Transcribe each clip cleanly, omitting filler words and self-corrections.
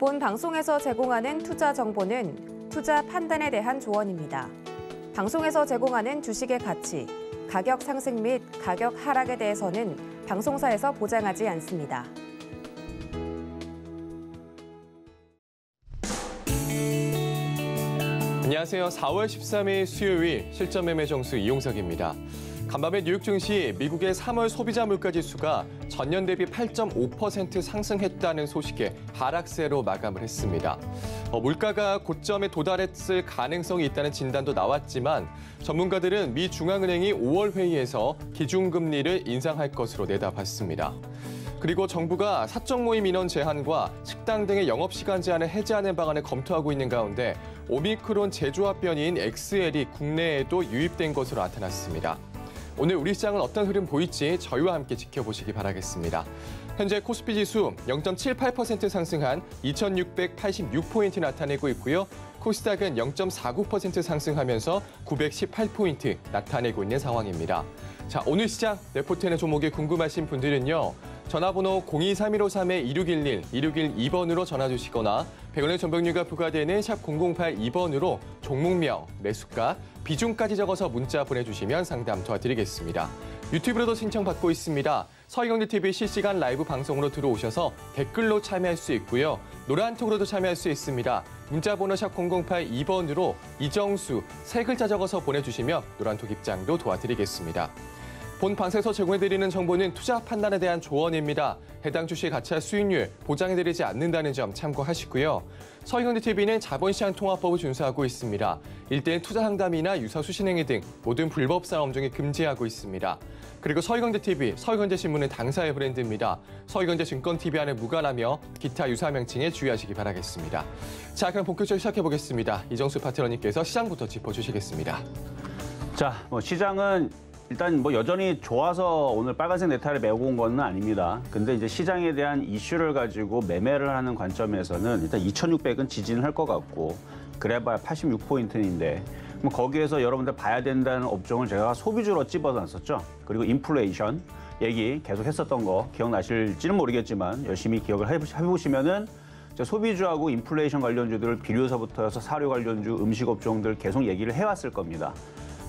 본 방송에서 제공하는 투자 정보는 투자 판단에 대한 조언입니다. 방송에서 제공하는 주식의 가치, 가격 상승 및 가격 하락에 대해서는 방송사에서 보장하지 않습니다. 안녕하세요. 4월 13일 수요일 실전 매매 정수 이용석입니다. 간밤에 뉴욕 증시 미국의 3월 소비자 물가지수가 전년 대비 8.5% 상승했다는 소식에 하락세로 마감을 했습니다. 물가가 고점에 도달했을 가능성이 있다는 진단도 나왔지만 전문가들은 미 중앙은행이 5월 회의에서 기준금리를 인상할 것으로 내다봤습니다. 그리고 정부가 사적 모임 인원 제한과 식당 등의 영업시간 제한을 해제하는 방안을 검토하고 있는 가운데 오미크론 재조합 변이인 XL이 국내에도 유입된 것으로 나타났습니다. 오늘 우리 시장은 어떤 흐름 보일지 저희와 함께 지켜보시기 바라겠습니다. 현재 코스피 지수 0.78% 상승한 2,686포인트 나타내고 있고요. 코스닥은 0.49% 상승하면서 918포인트 나타내고 있는 상황입니다. 자, 오늘 시장 레포트의 종목이 궁금하신 분들은요. 전화번호 023153-2611, 2612번으로 전화 주시거나 100원의 전병료가 부과되는 샵 0082번으로 종목명, 매수가, 비중까지 적어서 문자 보내주시면 상담 도와드리겠습니다. 유튜브로도 신청받고 있습니다. 서희경제TV 실시간 라이브 방송으로 들어오셔서 댓글로 참여할 수 있고요. 노란톡으로도 참여할 수 있습니다. 문자번호 샵 0082번으로 이정수, 세 글자 적어서 보내주시면 노란톡 입장도 도와드리겠습니다. 본 방송에서 제공해드리는 정보는 투자 판단에 대한 조언입니다. 해당 주식의 가치와 수익률 보장해드리지 않는다는 점 참고하시고요. 서희경제TV는 자본시장 통화법을 준수하고 있습니다. 일대일 투자 상담이나 유사 수신행위 등 모든 불법 사업 업종이 금지하고 있습니다. 그리고 서희경제TV, 서희경제신문은 당사의 브랜드입니다. 서희경제증권TV와는 무관하며 기타 유사 명칭에 주의하시기 바라겠습니다. 자, 그럼 본격적으로 시작해보겠습니다. 이정수 파트너님께서 시장부터 짚어주시겠습니다. 자, 시장은 일단 여전히 좋아서 오늘 빨간색 넥타이를 메고 온 건 아닙니다. 근데 이제 시장에 대한 이슈를 가지고 매매를 하는 관점에서는 일단 2,600은 지지는 할 것 같고 그래봐야 86포인트인데 거기에서 여러분들 봐야 된다는 업종을 제가 소비주로 집어놨었죠. 그리고 인플레이션 얘기 계속 했었던 거 기억나실지는 모르겠지만 열심히 기억을 해보시면은 소비주하고 인플레이션 관련주들을 비료서부터 해서 사료 관련주, 음식 업종들 계속 얘기를 해왔을 겁니다.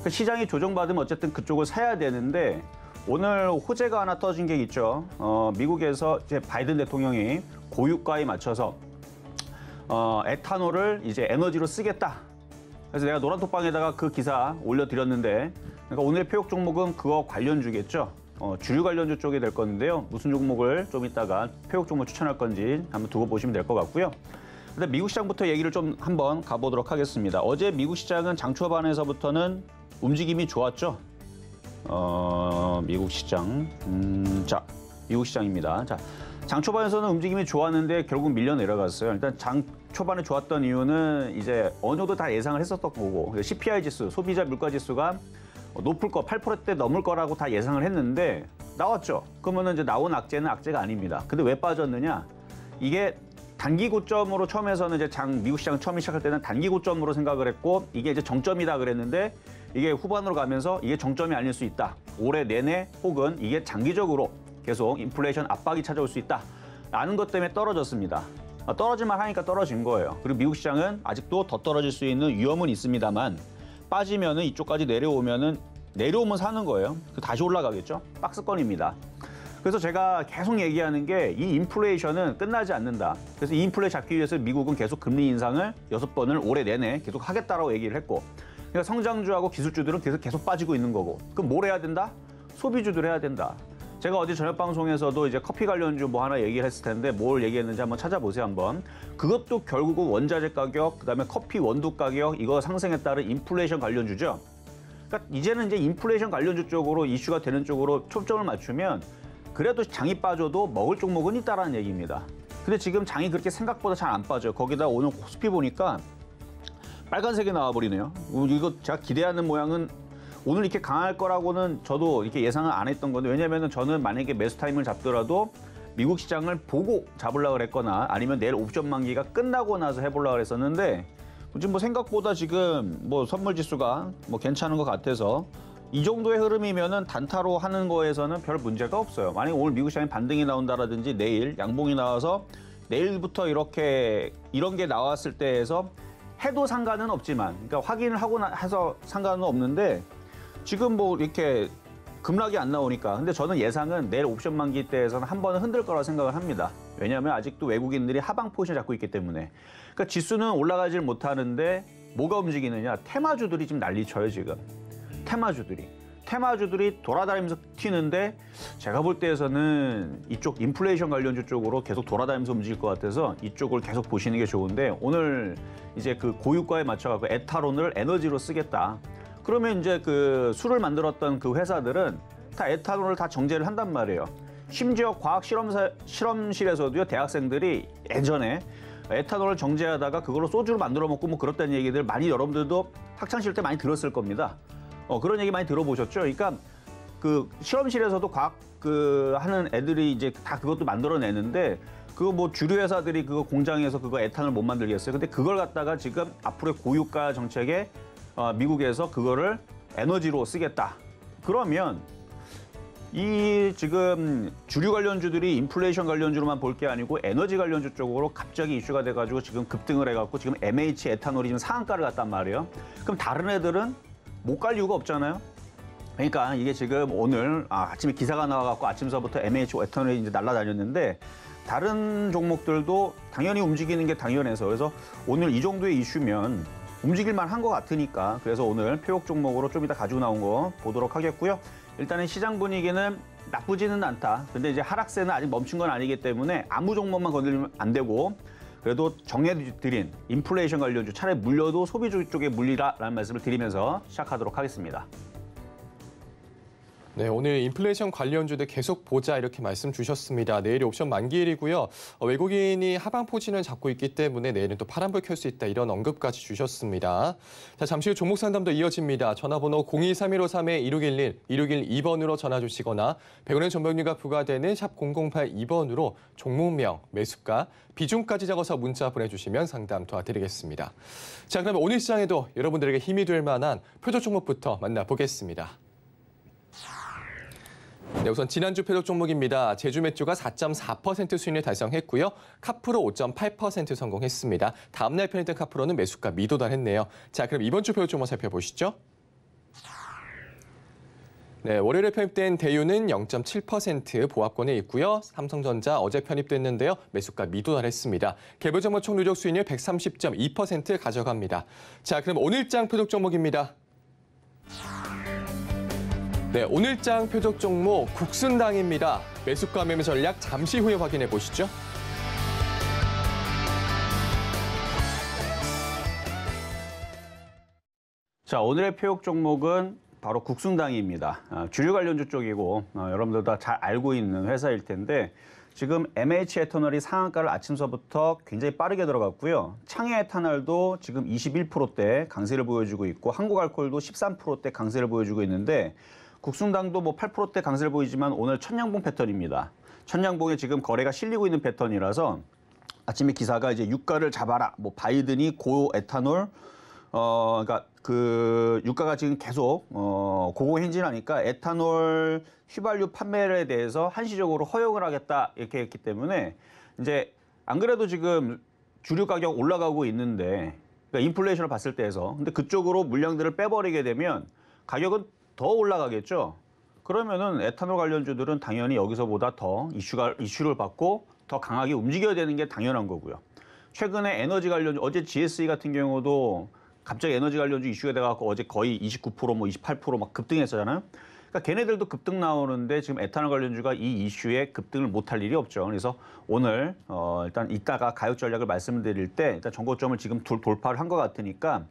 시장이 조정받으면 어쨌든 그쪽을 사야 되는데 오늘 호재가 하나 터진 게 있죠. 미국에서 이제 바이든 대통령이 고유가에 맞춰서 에탄올을 이제 에너지로 쓰겠다. 그래서 내가 노란톡방에다가 그 기사 올려드렸는데 그러니까 오늘 표역 종목은 그거 관련주겠죠. 주류 관련주 쪽이 될 건데요. 무슨 종목을 좀 이따가 표역 종목 추천할 건지 한번 두고 보시면 될 것 같고요. 근데 미국 시장부터 얘기를 좀 한번 가보도록 하겠습니다. 어제 미국 시장은 장 초반에서부터는 움직임이 좋았죠. 미국 시장. 자, 미국 시장입니다. 자, 장 초반에서는 움직임이 좋았는데 결국 밀려 내려갔어요. 일단 장 초반에 좋았던 이유는 이제 어느 정도 다 예상을 했었던 거고 CPI 지수, 소비자 물가 지수가 높을 거, 8%대 넘을 거라고 다 예상을 했는데 나왔죠. 그러면은 이제 나온 악재는 악재가 아닙니다. 근데 왜 빠졌느냐? 이게 단기 고점으로 처음에서는 이제 미국 시장 처음 시작할 때는 단기 고점으로 생각을 했고 이게 이제 정점이다 그랬는데 이게 후반으로 가면서 이게 정점이 아닐 수 있다. 올해 내내 혹은 이게 장기적으로 계속 인플레이션 압박이 찾아올 수 있다. 라는 것 때문에 떨어졌습니다. 떨어질만 하니까 떨어진 거예요. 그리고 미국 시장은 아직도 더 떨어질 수 있는 위험은 있습니다만 빠지면은 이쪽까지 내려오면 사는 거예요. 다시 올라가겠죠. 박스권입니다. 그래서 제가 계속 얘기하는 게 이 인플레이션은 끝나지 않는다. 그래서 이 인플레 잡기 위해서 미국은 계속 금리 인상을 6번을 올해 내내 계속 하겠다라고 얘기를 했고 그러니까 성장주하고 기술주들은 계속 빠지고 있는 거고 그럼 뭘 해야 된다? 소비주들 해야 된다. 제가 어제 저녁 방송에서도 이제 커피 관련주 하나 얘기를 했을 텐데 뭘 얘기했는지 한번 찾아보세요 한번. 그것도 결국은 원자재 가격, 그다음에 커피 원두 가격 이거 상승에 따른 인플레이션 관련주죠. 그러니까 이제는 이제 인플레이션 관련주 쪽으로 이슈가 되는 쪽으로 초점을 맞추면 그래도 장이 빠져도 먹을 종목은 있다라는 얘기입니다. 근데 지금 장이 그렇게 생각보다 잘 안 빠져요. 거기다 오늘 코스피 보니까 빨간색이 나와버리네요. 이거 제가 기대하는 모양은 오늘 이렇게 강할 거라고는 저도 이렇게 예상을 안 했던 건데 왜냐면은 저는 만약에 매수 타임을 잡더라도 미국 시장을 보고 잡으려고 그랬거나 아니면 내일 옵션 만기가 끝나고 나서 해보려고 그랬었는데 지금 생각보다 지금 선물 지수가 괜찮은 것 같아서 이 정도의 흐름이면은 단타로 하는 거에서는 별 문제가 없어요. 만약에 오늘 미국 시장에 반등이 나온다라든지 내일 양봉이 나와서 내일부터 이런 게 나왔을 때에서 해도 상관은 없지만, 그러니까 확인을 하고 해서 상관은 없는데 지금 뭐 이렇게 급락이 안 나오니까. 근데 저는 예상은 내일 옵션 만기 때에서는 한 번은 흔들 거라고 생각을 합니다. 왜냐하면 아직도 외국인들이 하방 포지션을 잡고 있기 때문에. 그러니까 지수는 올라가질 못하는데 뭐가 움직이느냐? 테마주들이 지금 난리쳐요, 지금. 테마주들이 돌아다니면서 튀는데 제가 볼 때에서는 이쪽 인플레이션 관련주 쪽으로 계속 돌아다니면서 움직일 것 같아서 이쪽을 계속 보시는 게 좋은데, 오늘 이제 그 고유가에 맞춰갖고 에탄올을 에너지로 쓰겠다. 그러면 이제 그 술을 만들었던 그 회사들은 다 에탄올을 다 정제를 한단 말이에요. 심지어 과학 실험실에서도요, 대학생들이 예전에 에탄올을 정제하다가 그걸로 소주를 만들어 먹고 뭐 그렇다는 얘기들 많이 여러분들도 학창시절 때 많이 들었을 겁니다. 그런 얘기 많이 들어보셨죠? 그러니까 그 실험실에서도 과학 하는 애들이 이제 다 그것도 만들어내는데, 그거 뭐 주류 회사들이 그거 공장에서 그거 에탄올 못 만들겠어요. 근데 그걸 갖다가 지금 앞으로의 고유가 정책에 미국에서 그거를 에너지로 쓰겠다. 그러면 이 지금 주류 관련주들이 인플레이션 관련주로만 볼 게 아니고 에너지 관련주 쪽으로 갑자기 이슈가 돼가지고 지금 급등을 해갖고 지금 MH 에탄올이 지금 상한가를 갔단 말이에요. 그럼 다른 애들은 못 갈 이유가 없잖아요. 그러니까 이게 지금 오늘 아침에 기사가 나와갖고 아침서부터 MH 에탄올이 이제 날아다녔는데, 다른 종목들도 당연히 움직이는 게 당연해서, 그래서 오늘 이 정도의 이슈면 움직일만 한 것 같으니까, 그래서 오늘 폐옥 종목으로 좀 이따 가지고 나온 거 보도록 하겠고요. 일단은 시장 분위기는 나쁘지는 않다. 근데 이제 하락세는 아직 멈춘 건 아니기 때문에 아무 종목만 건드리면 안 되고, 그래도 정해드린 인플레이션 관련주 차라리 물려도 소비주 쪽에 물리라라는 말씀을 드리면서 시작하도록 하겠습니다. 네, 오늘 인플레이션 관련주들 계속 보자 이렇게 말씀 주셨습니다. 내일이 옵션 만기일이고요. 외국인이 하방 포진을 잡고 있기 때문에 내일은 또 파란불 켤 수 있다, 이런 언급까지 주셨습니다. 자, 잠시 후 종목 상담도 이어집니다. 전화번호 023153-1611, 1612번으로 전화 주시거나 100원의 전병료가 부과되는 샵 0082번으로 종목명, 매수가, 비중까지 적어서 문자 보내주시면 상담 도와드리겠습니다. 자, 그럼 오늘 시장에도 여러분들에게 힘이 될 만한 표적 종목부터 만나보겠습니다. 네, 우선 지난주 표적 종목입니다. 제주맥주가 4.4% 수익을 달성했고요. 카프로 5.8% 성공했습니다. 다음날 편입된 카프로는 매수가 미도달했네요. 자, 그럼 이번 주 표적 종목 살펴보시죠. 네, 월요일에 편입된 대유는 0.7% 보합권에 있고요. 삼성전자 어제 편입됐는데요. 매수가 미도달했습니다. 개별 종목 총 누적 수익률 130.2% 가져갑니다. 자, 그럼 오늘장 표적 종목입니다. 네, 오늘장 표적 종목 국순당입니다. 매수가 매매 전략 잠시 후에 확인해 보시죠. 자, 오늘의 표적 종목은 바로 국순당입니다. 주류 관련주 쪽이고 여러분들 다 잘 알고 있는 회사일 텐데, 지금 MH 에탄올이 상한가를 아침서부터 굉장히 빠르게 들어갔고요. 창해 에탄올도 지금 21%대 강세를 보여주고 있고, 한국알코올도 13%대 강세를 보여주고 있는데, 국순당도 뭐 8%대 강세를 보이지만 오늘 천냥봉 패턴입니다. 천냥봉에 지금 거래가 실리고 있는 패턴이라서 아침에 기사가 이제 유가를 잡아라, 뭐 바이든이 고에탄올, 그러니까 그 유가가 지금 계속 고공행진하니까 에탄올 휘발유 판매에 대해서 한시적으로 허용을 하겠다 이렇게 했기 때문에, 이제 안 그래도 지금 주류 가격 올라가고 있는데, 그러니까 인플레이션을 봤을 때에서, 근데 그쪽으로 물량들을 빼버리게 되면 가격은 더 올라가겠죠. 그러면은 에탄올 관련주들은 당연히 여기서보다 더 이슈를 받고 더 강하게 움직여야 되는 게 당연한 거고요. 최근에 에너지 관련주, 어제 GSE 같은 경우도 갑자기 에너지 관련주 이슈가 돼갖고 어제 거의 29%, 뭐 28% 막 급등했었잖아요. 그러니까 걔네들도 급등 나오는데 지금 에탄올 관련주가 이 이슈에 급등을 못할 일이 없죠. 그래서 오늘 일단 이따가 가격 전략을 말씀드릴 때 일단 전고점을 지금 돌파를 한 것 같으니까,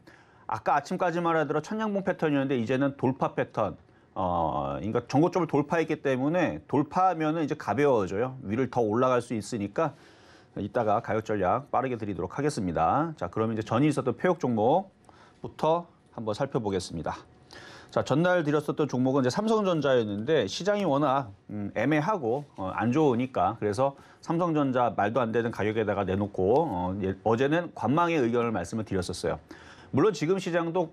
아까 아침까지만 하더라도 천냥봉 패턴이었는데 이제는 돌파 패턴. 그러니까 전고점을 돌파했기 때문에 돌파하면은 이제 가벼워져요. 위를 더 올라갈 수 있으니까 이따가 가격 전략 빠르게 드리도록 하겠습니다. 자, 그럼 이제 전이 있었던 표적 종목부터 한번 살펴보겠습니다. 자, 전날 드렸었던 종목은 이제 삼성전자였는데, 시장이 워낙 애매하고 안 좋으니까, 그래서 삼성전자 말도 안 되는 가격에다가 내놓고 어제는 관망의 의견을 말씀을 드렸었어요. 물론 지금 시장도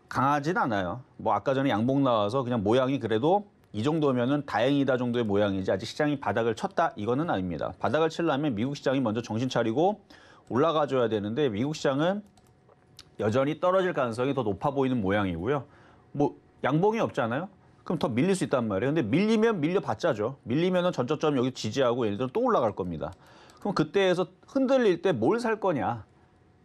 강하진 않아요. 뭐 아까 전에 양봉 나와서 그냥 모양이 그래도 이 정도면은 다행이다 정도의 모양이지 아직 시장이 바닥을 쳤다 이거는 아닙니다. 바닥을 치려면 미국 시장이 먼저 정신 차리고 올라가줘야 되는데 미국 시장은 여전히 떨어질 가능성이 더 높아 보이는 모양이고요. 뭐 양봉이 없잖아요. 그럼 더 밀릴 수 있단 말이에요. 근데 밀리면 밀려봤자죠. 밀리면은 전저점 여기 지지하고 얘네들은 또 올라갈 겁니다. 그럼 그때에서 흔들릴 때 뭘 살 거냐?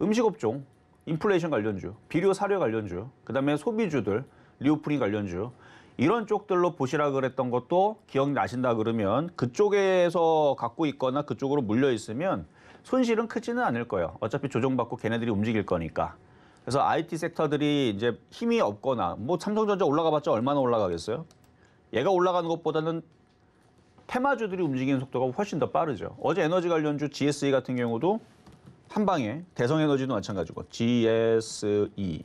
음식업종, 인플레이션 관련주, 비료 사료 관련주, 그다음에 소비주들, 리오프닝 관련주 이런 쪽들로 보시라 그랬던 것도 기억나신다 그러면 그쪽에서 갖고 있거나 그쪽으로 물려 있으면 손실은 크지는 않을 거예요. 어차피 조정받고 걔네들이 움직일 거니까. 그래서 IT 섹터들이 이제 힘이 없거나 뭐 삼성전자 올라가봤자 얼마나 올라가겠어요? 얘가 올라가는 것보다는 테마주들이 움직이는 속도가 훨씬 더 빠르죠. 어제 에너지 관련주 GSE 같은 경우도 한 방에 대성에너지도 마찬가지고 GSE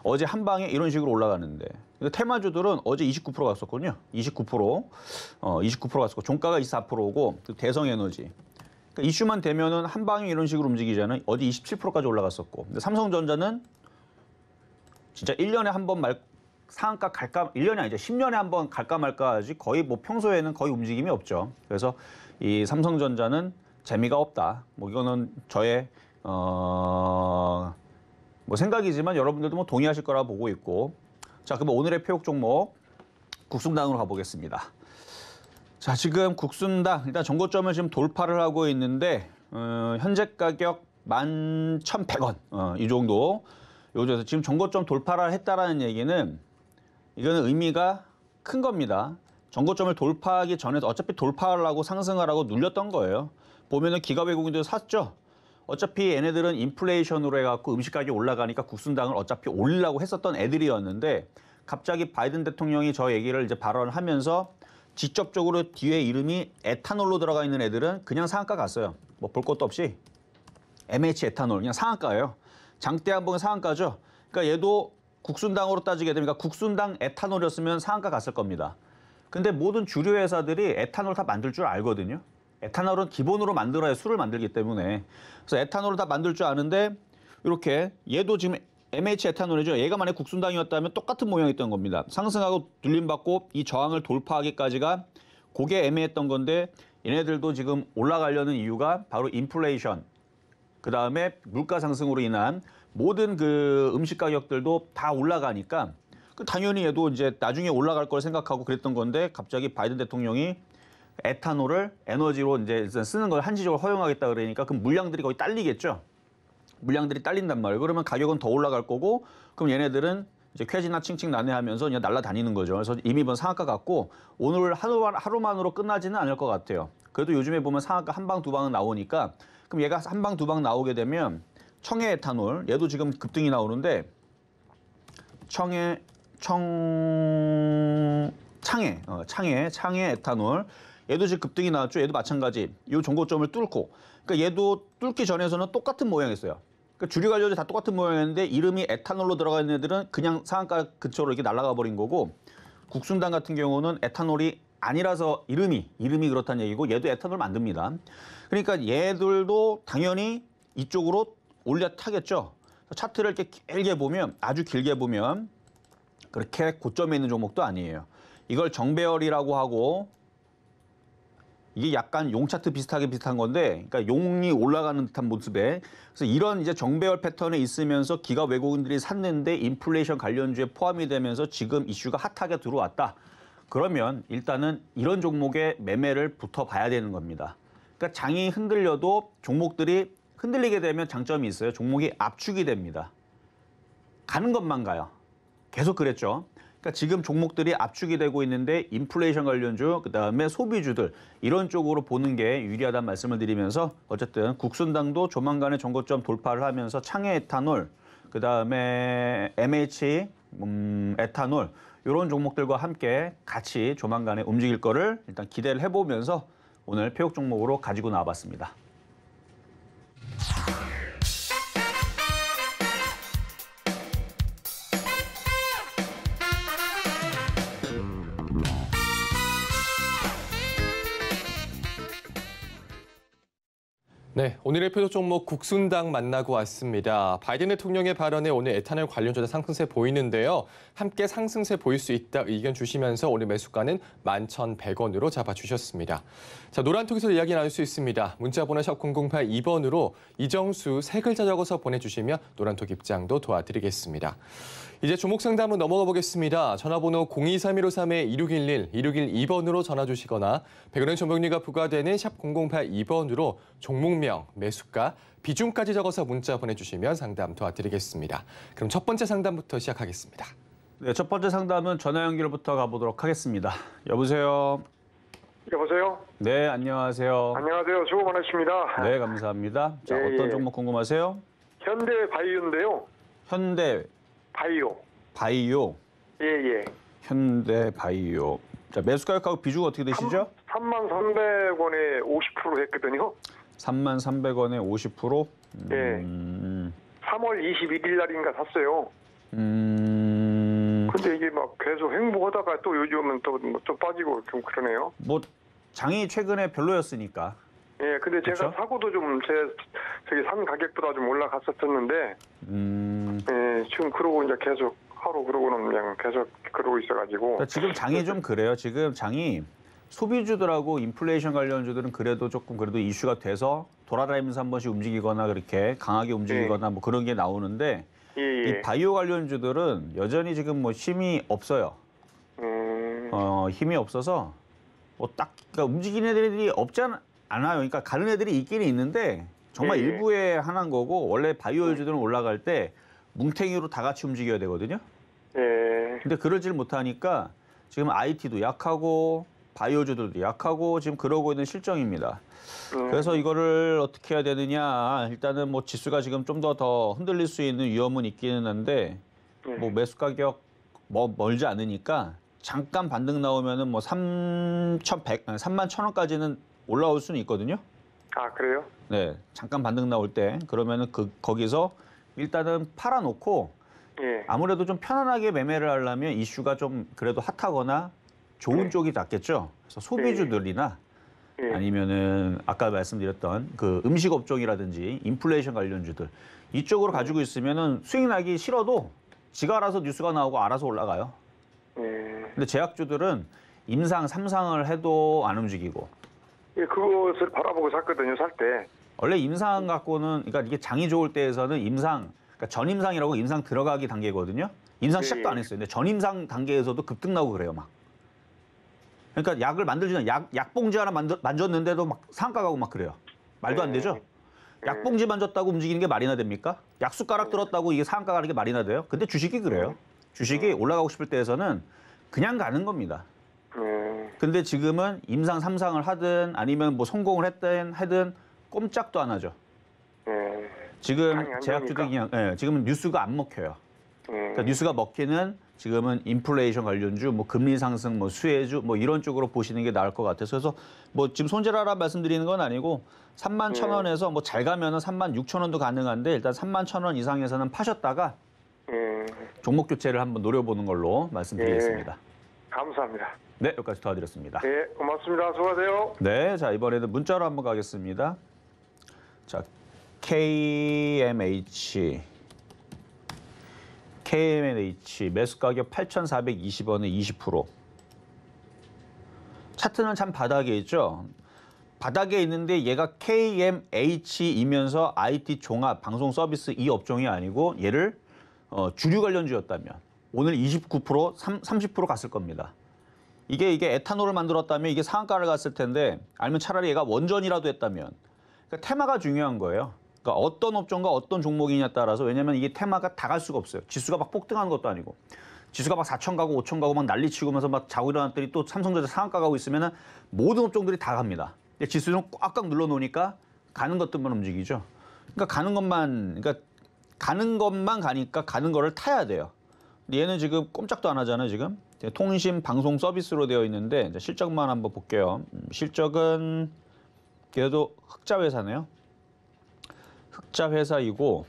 어제 한 방에 이런 식으로 올라가는데 테마주들은 어제 29% 갔었거든요. 29% 갔었고 종가가 24%고 대성에너지 그러니까 이슈만 되면은 한 방에 이런 식으로 움직이잖아요. 어제 27%까지 올라갔었고 근데 삼성전자는 진짜 1년에 한 번 상한가 갈까 1년이 아니죠. 10년에 한 번 갈까 말까 하지 거의 뭐 평소에는 거의 움직임이 없죠. 그래서 이 삼성전자는 재미가 없다. 뭐 이거는 저의 뭐 생각이지만 여러분들도 뭐 동의하실 거라 보고 있고. 자, 그럼 오늘의 표역 종목 국순당으로 가보겠습니다. 자, 지금 국순당 일단 전고점을 지금 돌파를 하고 있는데 현재 가격 11,100원 이 정도. 요즘에서 지금 전고점 돌파를 했다라는 얘기는 이거는 의미가 큰 겁니다. 전고점을 돌파하기 전에 어차피 돌파하려고 상승하라고 눌렸던 거예요. 보면은 기가 외국인들 샀죠. 어차피 얘네들은 인플레이션으로 해갖고 음식 가격이 올라가니까 국순당을 어차피 올리려고 했었던 애들이었는데 갑자기 바이든 대통령이 저 얘기를 이제 발언을 하면서 직접적으로 뒤에 이름이 에탄올로 들어가 있는 애들은 그냥 상한가 갔어요. 뭐 볼 것도 없이 MH 에탄올 그냥 상한가예요. 장대 한봉의 상한가죠. 그러니까 얘도 국순당으로 따지게 되면 그러니까 국순당 에탄올이었으면 상한가 갔을 겁니다. 근데 모든 주류 회사들이 에탄올 다 만들 줄 알거든요. 에탄올은 기본으로 만들어야 술을 만들기 때문에 그래서 에탄올을 다 만들 줄 아는데 이렇게 얘도 지금 MH 에탄올이죠. 얘가 만약 국순당이었다면 똑같은 모양이었던 겁니다. 상승하고 눌림받고 이 저항을 돌파하기까지가 그게 애매했던 건데 얘네들도 지금 올라가려는 이유가 바로 인플레이션 그다음에 물가 상승으로 인한 모든 그 음식 가격들도 다 올라가니까 당연히 얘도 이제 나중에 올라갈 걸 생각하고 그랬던 건데 갑자기 바이든 대통령이 에탄올을 에너지로 이제 쓰는 걸 한시적으로 허용하겠다 그러니까 그럼 물량들이 거의 딸리겠죠. 물량들이 딸린단 말이에요. 그러면 가격은 더 올라갈 거고 그럼 얘네들은 이제 쾌지나 칭칭 난해하면서 그냥 날아다니는 거죠. 그래서 이미 이번 상한가 갔고 오늘 하루만으로 끝나지는 않을 것 같아요. 그래도 요즘에 보면 상한가 한 방 두 방은 나오니까 그럼 얘가 한 방 두 방 나오게 되면 청해 에탄올 얘도 지금 급등이 나오는데 창해 에탄올 얘도 지금 급등이 나왔죠. 얘도 마찬가지. 이 종고점을 뚫고 그러니까 얘도 뚫기 전에서는 똑같은 모양이었어요. 그러니까 주류 관료들 다 똑같은 모양이었는데 이름이 에탄올로 들어가 있는 애들은 그냥 상한가 근처로 이렇게 날아가 버린 거고 국순당 같은 경우는 에탄올이 아니라서 이름이 그렇다는 얘기고 얘도 에탄올 만듭니다. 그러니까 얘들도 당연히 이쪽으로 올려 타겠죠. 차트를 이렇게 길게 보면 아주 길게 보면 그렇게 고점에 있는 종목도 아니에요. 이걸 정배열이라고 하고 이게 약간 용 차트 비슷한 건데, 그러니까 용이 올라가는 듯한 모습에 그래서 이런 이제 정배열 패턴에 있으면서 기가 외국인들이 샀는데 인플레이션 관련주에 포함이 되면서 지금 이슈가 핫하게 들어왔다. 그러면 일단은 이런 종목에 매매를 붙어봐야 되는 겁니다. 그러니까 장이 흔들려도 종목들이 흔들리게 되면 장점이 있어요. 종목이 압축이 됩니다. 가는 것만 가요. 계속 그랬죠. 그러니까 지금 종목들이 압축이 되고 있는데 인플레이션 관련주, 그다음에 소비주들 이런 쪽으로 보는 게 유리하다는 말씀을 드리면서 어쨌든 국순당도 조만간에 전고점 돌파를 하면서 창해 에탄올, 그다음에 MH 에탄올 이런 종목들과 함께 같이 조만간에 움직일 거를 일단 기대를 해보면서 오늘 표역 종목으로 가지고 나와봤습니다. 네, 오늘의 표적 종목 국순당 만나고 왔습니다. 바이든 대통령의 발언에 오늘 에탄올 관련주가 상승세 보이는데요. 함께 상승세 보일 수 있다 의견 주시면서 오늘 매수가는 11,100원으로 잡아주셨습니다. 자, 노란톡에서 이야기 나눌 수 있습니다. 문자번호 샵 0082번으로 이정수 세 글자 적어서 보내주시면 노란톡 입장도 도와드리겠습니다. 이제 종목 상담으로 넘어가 보겠습니다. 전화번호 023153-2611, 2612번으로 전화 주시거나 100원의 정보료가 부과되는 샵 0082번으로 종목명, 매수가, 비중까지 적어서 문자 보내주시면 상담 도와드리겠습니다. 그럼 첫 번째 상담부터 시작하겠습니다. 네, 첫 번째 상담은 전화 연결부터 가보도록 하겠습니다. 여보세요. 여보세요? 네, 안녕하세요. 안녕하세요. 수고 많으십니다. 네, 감사합니다. 자, 예, 어떤 예. 종목 궁금하세요? 현대 바이오인데요. 현대 바이오. 바이오. 예. 현대 바이오. 자, 매수 가격하고 비중 어떻게 되시죠? 33,300원에 50% 했거든요. 33,300원에 50%? 예. 3월 21일 날인가 샀어요. 근데 이게 막 계속 행보하다가 또 요즘은 또 좀 빠지고 좀 그러네요. 뭐 장이 최근에 별로였으니까. 예, 근데 제가 그쵸? 사고도 좀 저기 산 가격보다 좀 올라갔었었는데, 예, 지금 그러고 이제 계속 하루 그러고는 그냥 계속 그러고 있어가지고. 그러니까 지금 장이 좀 그래요. 지금 장이 소비주들하고 인플레이션 관련주들은 그래도 조금 그래도 이슈가 돼서 돌아다니면서 한 번씩 움직이거나 그렇게 강하게 움직이거나 뭐 그런 게 나오는데 예. 이 바이오 관련주들은 여전히 지금 뭐 힘이 없어요. 힘이 없어서 뭐 딱 그러니까 움직이는 애들이 없지 않아요. 그러니까 가는 애들이 있기는 있는데 정말 예. 일부에 하나인 거고 원래 바이오주들은 올라갈 때 뭉탱이로 다 같이 움직여야 되거든요. 예. 근데 그러질 못하니까 지금 IT도 약하고 바이오주들도 약하고 지금 그러고 있는 실정입니다. 그래서 이거를 어떻게 해야 되느냐. 일단은 뭐 지수가 지금 좀 더 흔들릴 수 있는 위험은 있기는 한데 뭐 매수 가격 뭐 멀지 않으니까 잠깐 반등 나오면은 뭐 31,000원까지는 올라올 수는 있거든요. 아, 그래요? 네, 잠깐 반등 나올 때 그러면은 거기서 일단은 팔아놓고 예. 아무래도 좀 편안하게 매매를 하려면 이슈가 좀 그래도 핫하거나 좋은 쪽이 낫겠죠. 그래서 소비주들이나 예. 아니면은 아까 말씀드렸던 그 음식 업종이라든지 인플레이션 관련주들 이쪽으로 가지고 있으면은 수익 나기 싫어도 지가 알아서 뉴스가 나오고 알아서 올라가요. 근데 제약주들은 임상 3상을 해도 안 움직이고. 예, 그것을 바라보고 샀거든요, 살 때. 원래 임상 갖고는 그러니까 이게 장이 좋을 때에서는 임상 그러니까 전임상이라고 임상 들어가기 단계거든요. 임상 시작도 안 했어요. 근데 전임상 단계에서도 급등 나고 그래요, 막. 그러니까 약을 만들기 전에 약봉지 하나 만졌는데도 막 상가 가고 막 그래요. 말도 안 되죠? 약봉지 만졌다고 움직이는 게 말이나 됩니까? 약숟가락 들었다고 이게 상가 가는 게 말이나 돼요? 근데 주식이 그래요. 주식이 올라가고 싶을 때에서는 그냥 가는 겁니다. 근데 지금은 임상 3상을 하든 아니면 뭐 성공을 하든 꼼짝도 안 하죠. 지금 제약주들 그냥 지금은 뉴스가 안 먹혀요. 그러니까 뉴스가 먹히는 지금은 인플레이션 관련주, 뭐 금리 상승, 뭐 수혜주, 뭐 이런 쪽으로 보시는 게 나을 것 같아서 그래서 뭐 지금 손절하라 말씀드리는 건 아니고 31,000원에서 뭐 잘 가면은 36,000원도 가능한데 일단 31,000원 이상에서는 파셨다가 종목 교체를 한번 노려보는 걸로 말씀드리겠습니다. 감사합니다. 네, 여기까지 도와드렸습니다. 네, 고맙습니다. 수고하세요. 네, 자 이번에는 문자로 한번 가겠습니다. 자, KMH 매수 가격 8,420원에 20%. 차트는 참 바닥에 있죠. 바닥에 있는데 얘가 KMH이면서 IT 종합 방송 서비스 이 업종이 아니고 얘를 주류 관련주였다면 오늘 29%, 30% 갔을 겁니다. 이게 에탄올을 만들었다면 이게 상한가를 갔을 텐데 아니면 차라리 얘가 원전이라도 했다면 그러니까 테마가 중요한 거예요. 그러니까 어떤 업종과 어떤 종목이냐에 따라서 왜냐면 이게 테마가 다 갈 수가 없어요. 지수가 막 폭등하는 것도 아니고 지수가 막 4천 가고 5천 가고 막 난리치고면서 막 자고 일어났더니 또 삼성전자 상한가 가고 있으면은 모든 업종들이 다 갑니다. 근데 지수는 꽉꽉 눌러놓으니까 가는 것들만 움직이죠. 그러니까 가는 것만 가니까 가는 거를 타야 돼요. 근데 얘는 지금 꼼짝도 안 하잖아요. 지금 통신 방송 서비스로 되어 있는데 실적만 한번 볼게요. 실적은 그래도 흑자 회사네요. 흑자 회사이고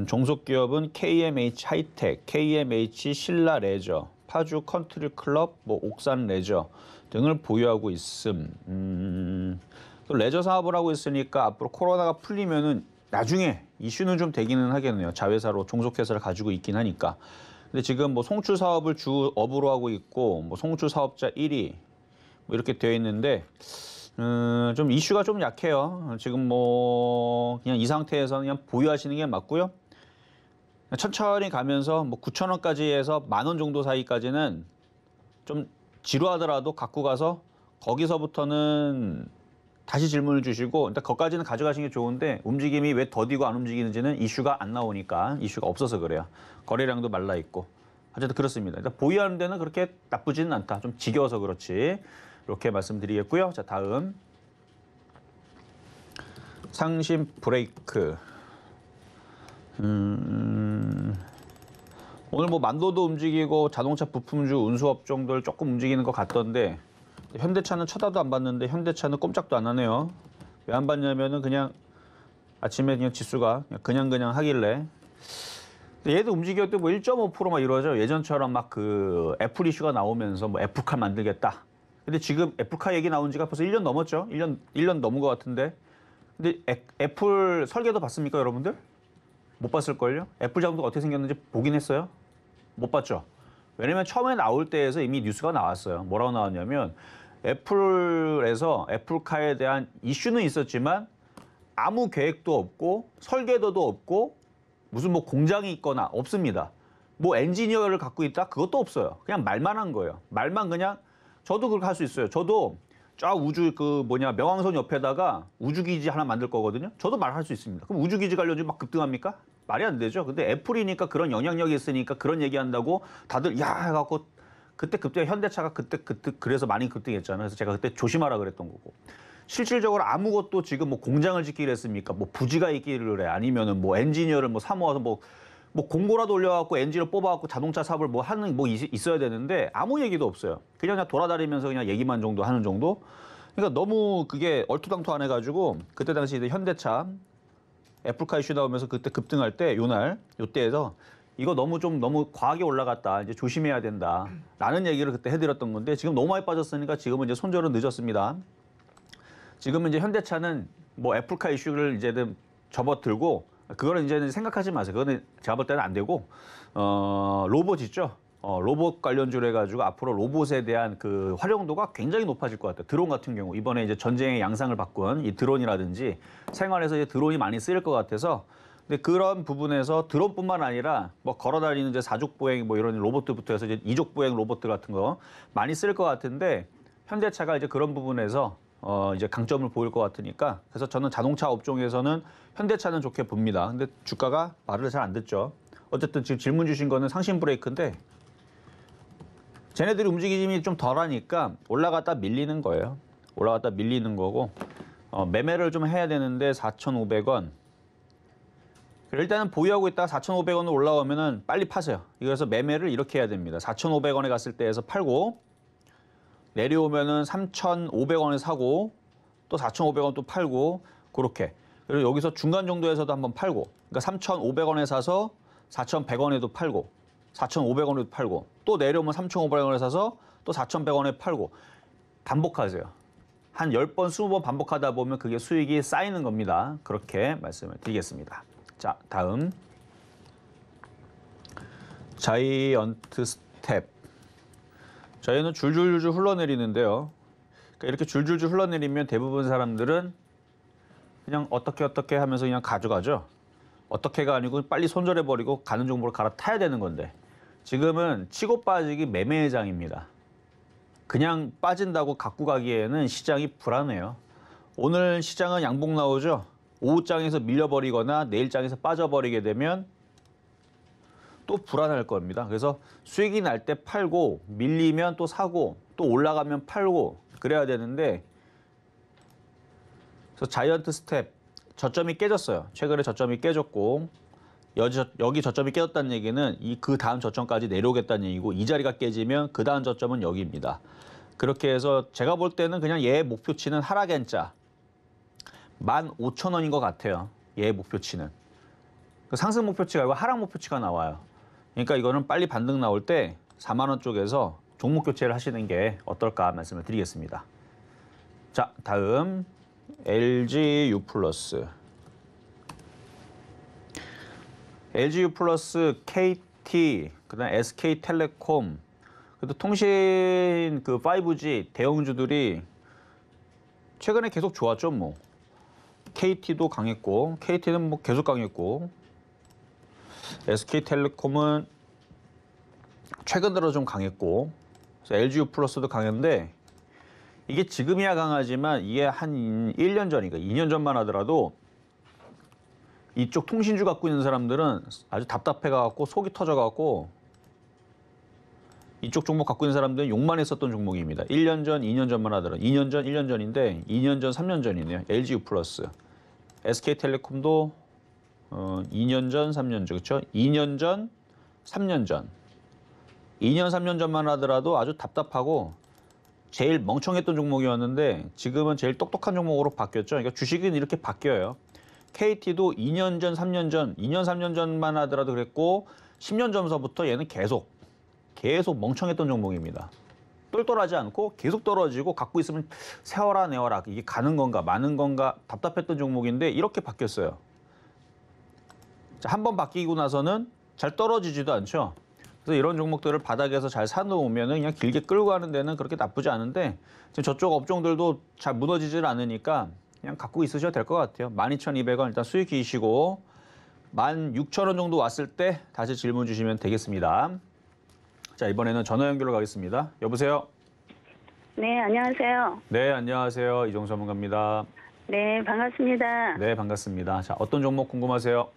종속 기업은 KMH 하이텍, KMH 신라 레저, 파주 컨트리 클럽, 뭐 옥산 레저 등을 보유하고 있음. 또 레저 사업을 하고 있으니까 앞으로 코로나가 풀리면은 나중에 이슈는 좀 되기는 하겠네요. 자회사로 종속회사를 가지고 있긴 하니까. 근데 지금 뭐 송출 사업을 주업으로 하고 있고, 뭐 송출 사업자 1위 뭐 이렇게 되어 있는데, 좀 이슈가 좀 약해요. 지금 뭐 그냥 이 상태에서는 그냥 보유하시는 게 맞고요. 천천히 가면서 뭐 9,000원까지 해서 10,000원 정도 사이까지는 좀 지루하더라도 갖고 가서 거기서부터는 다시 질문을 주시고, 일단 거기까지는 가져가시는 게 좋은데 움직임이 왜 더디고 안 움직이는지는 이슈가 안 나오니까, 이슈가 없어서 그래요. 거래량도 말라 있고. 어쨌든 그렇습니다. 일단 보유하는 데는 그렇게 나쁘지는 않다. 좀 지겨워서 그렇지. 이렇게 말씀드리겠고요. 자, 다음 상심 브레이크. 오늘 뭐 만도도 움직이고 자동차 부품주 운수업종들 조금 움직이는 것 같던데, 현대차는 쳐다도 안 봤는데 현대차는 꼼짝도 안 하네요. 왜 안 봤냐면은 그냥 아침에 그냥 지수가 그냥 하길래. 얘도 움직였을 때 뭐 1.5% 막 이러죠. 예전처럼 막 그 애플 이슈가 나오면서 뭐 애플카 만들겠다. 근데 지금 애플카 얘기 나온 지가 벌써 1년 넘었죠. 1년 넘은 것 같은데. 근데 애플 설계도 봤습니까, 여러분들? 못 봤을걸요? 애플 자동차가 어떻게 생겼는지 보긴 했어요? 못 봤죠? 왜냐면 처음에 나올 때에서 이미 뉴스가 나왔어요. 뭐라고 나왔냐면 애플에서 애플카에 대한 이슈는 있었지만 아무 계획도 없고 설계도도 없고 무슨 뭐 공장이 있거나 없습니다. 뭐 엔지니어를 갖고 있다? 그것도 없어요. 그냥 말만 한 거예요. 말만 그냥. 저도 그렇게 할 수 있어요. 저도 쫙 우주 명왕성 옆에다가 우주기지 하나 만들 거거든요. 저도 말할 수 있습니다. 그럼 우주기지 관련주 막 급등합니까? 말이 안 되죠. 근데 애플이니까 그런 영향력이 있으니까 그런 얘기한다고 다들 야 해갖고 그때 급등, 현대차가 그때 그래서 많이 급등했잖아요. 그래서 제가 그때 조심하라 그랬던 거고. 실질적으로 아무것도 지금 뭐 공장을 짓기를 했습니까? 뭐 부지가 있기를 해. 아니면은 뭐 엔지니어를 뭐 사모아서 뭐 공고라도 올려갖고 엔진을 뽑아갖고 자동차 사업을 뭐 하는 뭐 있어야 되는데 아무 얘기도 없어요. 그냥 돌아다니면서 그냥 얘기만 정도 하는 정도. 그러니까 너무 그게 얼토당토안해가지고 그때 당시 이제 현대차 애플카 이슈 나오면서 그때 급등할 때 요때에서 이거 너무 과하게 올라갔다. 이제 조심해야 된다. 라는 얘기를 그때 해드렸던 건데 지금 너무 많이 빠졌으니까 지금은 이제 손절은 늦었습니다. 지금은 이제 현대차는 뭐 애플카 이슈를 이제는 접어들고 그거는 이제는 생각하지 마세요. 그거는 제가 볼 때는 안 되고, 로봇 있죠? 로봇 관련주로 해가지고 앞으로 로봇에 대한 그 활용도가 굉장히 높아질 것 같아요. 드론 같은 경우, 이번에 이제 전쟁의 양상을 바꾼 이 드론이라든지 생활에서 이제 드론이 많이 쓰일 것 같아서, 근데 그런 부분에서 드론뿐만 아니라 뭐 걸어다니는 이제 사족보행 뭐 이런 로봇들부터 해서 이제 이족보행 로봇들 같은 거 많이 쓸 것 같은데, 현대차가 이제 그런 부분에서 이제 강점을 보일 것 같으니까, 그래서 저는 자동차 업종에서는 현대차는 좋게 봅니다. 근데 주가가 말을 잘 안 듣죠. 어쨌든 지금 질문 주신 거는 상심 브레이크인데, 쟤네들이 움직임이 좀 덜하니까 올라갔다 밀리는 거예요. 올라갔다 밀리는 거고, 매매를 좀 해야 되는데 4,500원. 일단은 보유하고 있다가 4,500원으로 올라오면은 빨리 파세요. 그래서 매매를 이렇게 해야 됩니다. 4,500원에 갔을 때에서 팔고, 내려오면은 3,500원에 사고, 또 4,500원 또 팔고, 그렇게. 그리고 여기서 중간 정도에서도 한번 팔고, 그러니까 3,500원에 사서 4,100원에도 팔고, 4,500원에도 팔고, 또 내려오면 3,500원에 사서 또 4,100원에 팔고, 반복하세요. 한 10번, 20번 반복하다 보면 그게 수익이 쌓이는 겁니다. 그렇게 말씀을 드리겠습니다. 자, 다음. 자이언트 스텝. 저희는 줄줄줄 흘러내리는데요. 그러니까 이렇게 줄줄줄 흘러내리면 대부분 사람들은 그냥 어떻게 하면서 그냥 가져가죠. 어떻게가 아니고 빨리 손절해버리고 가는 종목으로 갈아타야 되는 건데, 지금은 치고 빠지기 매매의 장입니다. 그냥 빠진다고 갖고 가기에는 시장이 불안해요. 오늘 시장은 양봉 나오죠. 오후장에서 밀려버리거나 내일장에서 빠져버리게 되면 또 불안할 겁니다. 그래서 수익이 날 때 팔고, 밀리면 또 사고, 또 올라가면 팔고 그래야 되는데, 그래서 자이언트 스텝 저점이 깨졌어요. 최근에 저점이 깨졌고, 여기 저점이 깨졌다는 얘기는 그 다음 저점까지 내려오겠다는 얘기고, 이 자리가 깨지면 그 다음 저점은 여기입니다. 그렇게 해서 제가 볼 때는 그냥 얘의 목표치는 하락 N자 15,000원인 것 같아요. 얘의 목표치는. 상승 목표치가 아니고 하락 목표치가 나와요. 그러니까 이거는 빨리 반등 나올 때 4만 원 쪽에서 종목 교체를 하시는 게 어떨까 말씀을 드리겠습니다. 자, 다음 LGU 플러스. LGU 플러스, KT, 그다음 SK텔레콤, 그래도 통신 그 5G 대형주들이 최근에 계속 좋았죠, 뭐. KT도 강했고, KT는 뭐 계속 강했고, SK텔레콤은 최근 들어 좀 강했고, LGU 플러스도 강했는데 이게 지금이야 강하지만 이게 한 1년 전이니까 2년 전만 하더라도 이쪽 통신주 갖고 있는 사람들은 아주 답답해가지고 속이 터져가지고 이쪽 종목 갖고 있는 사람들은 욕만 했었던 종목입니다. 1년 전, 2년 전만 하더라도 2년 전, 1년 전인데 2년 전, 3년 전이네요. LGU 플러스, SK텔레콤도 2년 전, 3년 전, 그렇죠? 2년 전, 3년 전, 2년, 3년 전만 하더라도 아주 답답하고 제일 멍청했던 종목이었는데 지금은 제일 똑똑한 종목으로 바뀌었죠. 그러니까 주식은 이렇게 바뀌어요. KT도 2년 전, 3년 전, 2년, 3년 전만 하더라도 그랬고 10년 전서부터 얘는 계속 멍청했던 종목입니다. 똘똘하지 않고 계속 떨어지고 갖고 있으면 세워라 내워라 이게 가는 건가 마는 건가 답답했던 종목인데 이렇게 바뀌었어요. 한 번 바뀌고 나서는 잘 떨어지지도 않죠. 그래서 이런 종목들을 바닥에서 잘 사놓으면 그냥 길게 끌고 가는 데는 그렇게 나쁘지 않은데 지금 저쪽 업종들도 잘 무너지질 않으니까 그냥 갖고 있으셔도 될 것 같아요. 12,200원 일단 수익 기시고 16,000원 정도 왔을 때 다시 질문 주시면 되겠습니다. 자, 이번에는 전화 연결로 가겠습니다. 여보세요? 네, 안녕하세요. 네, 안녕하세요. 이종수 전문가입니다. 네, 반갑습니다. 네, 반갑습니다. 자, 어떤 종목 궁금하세요?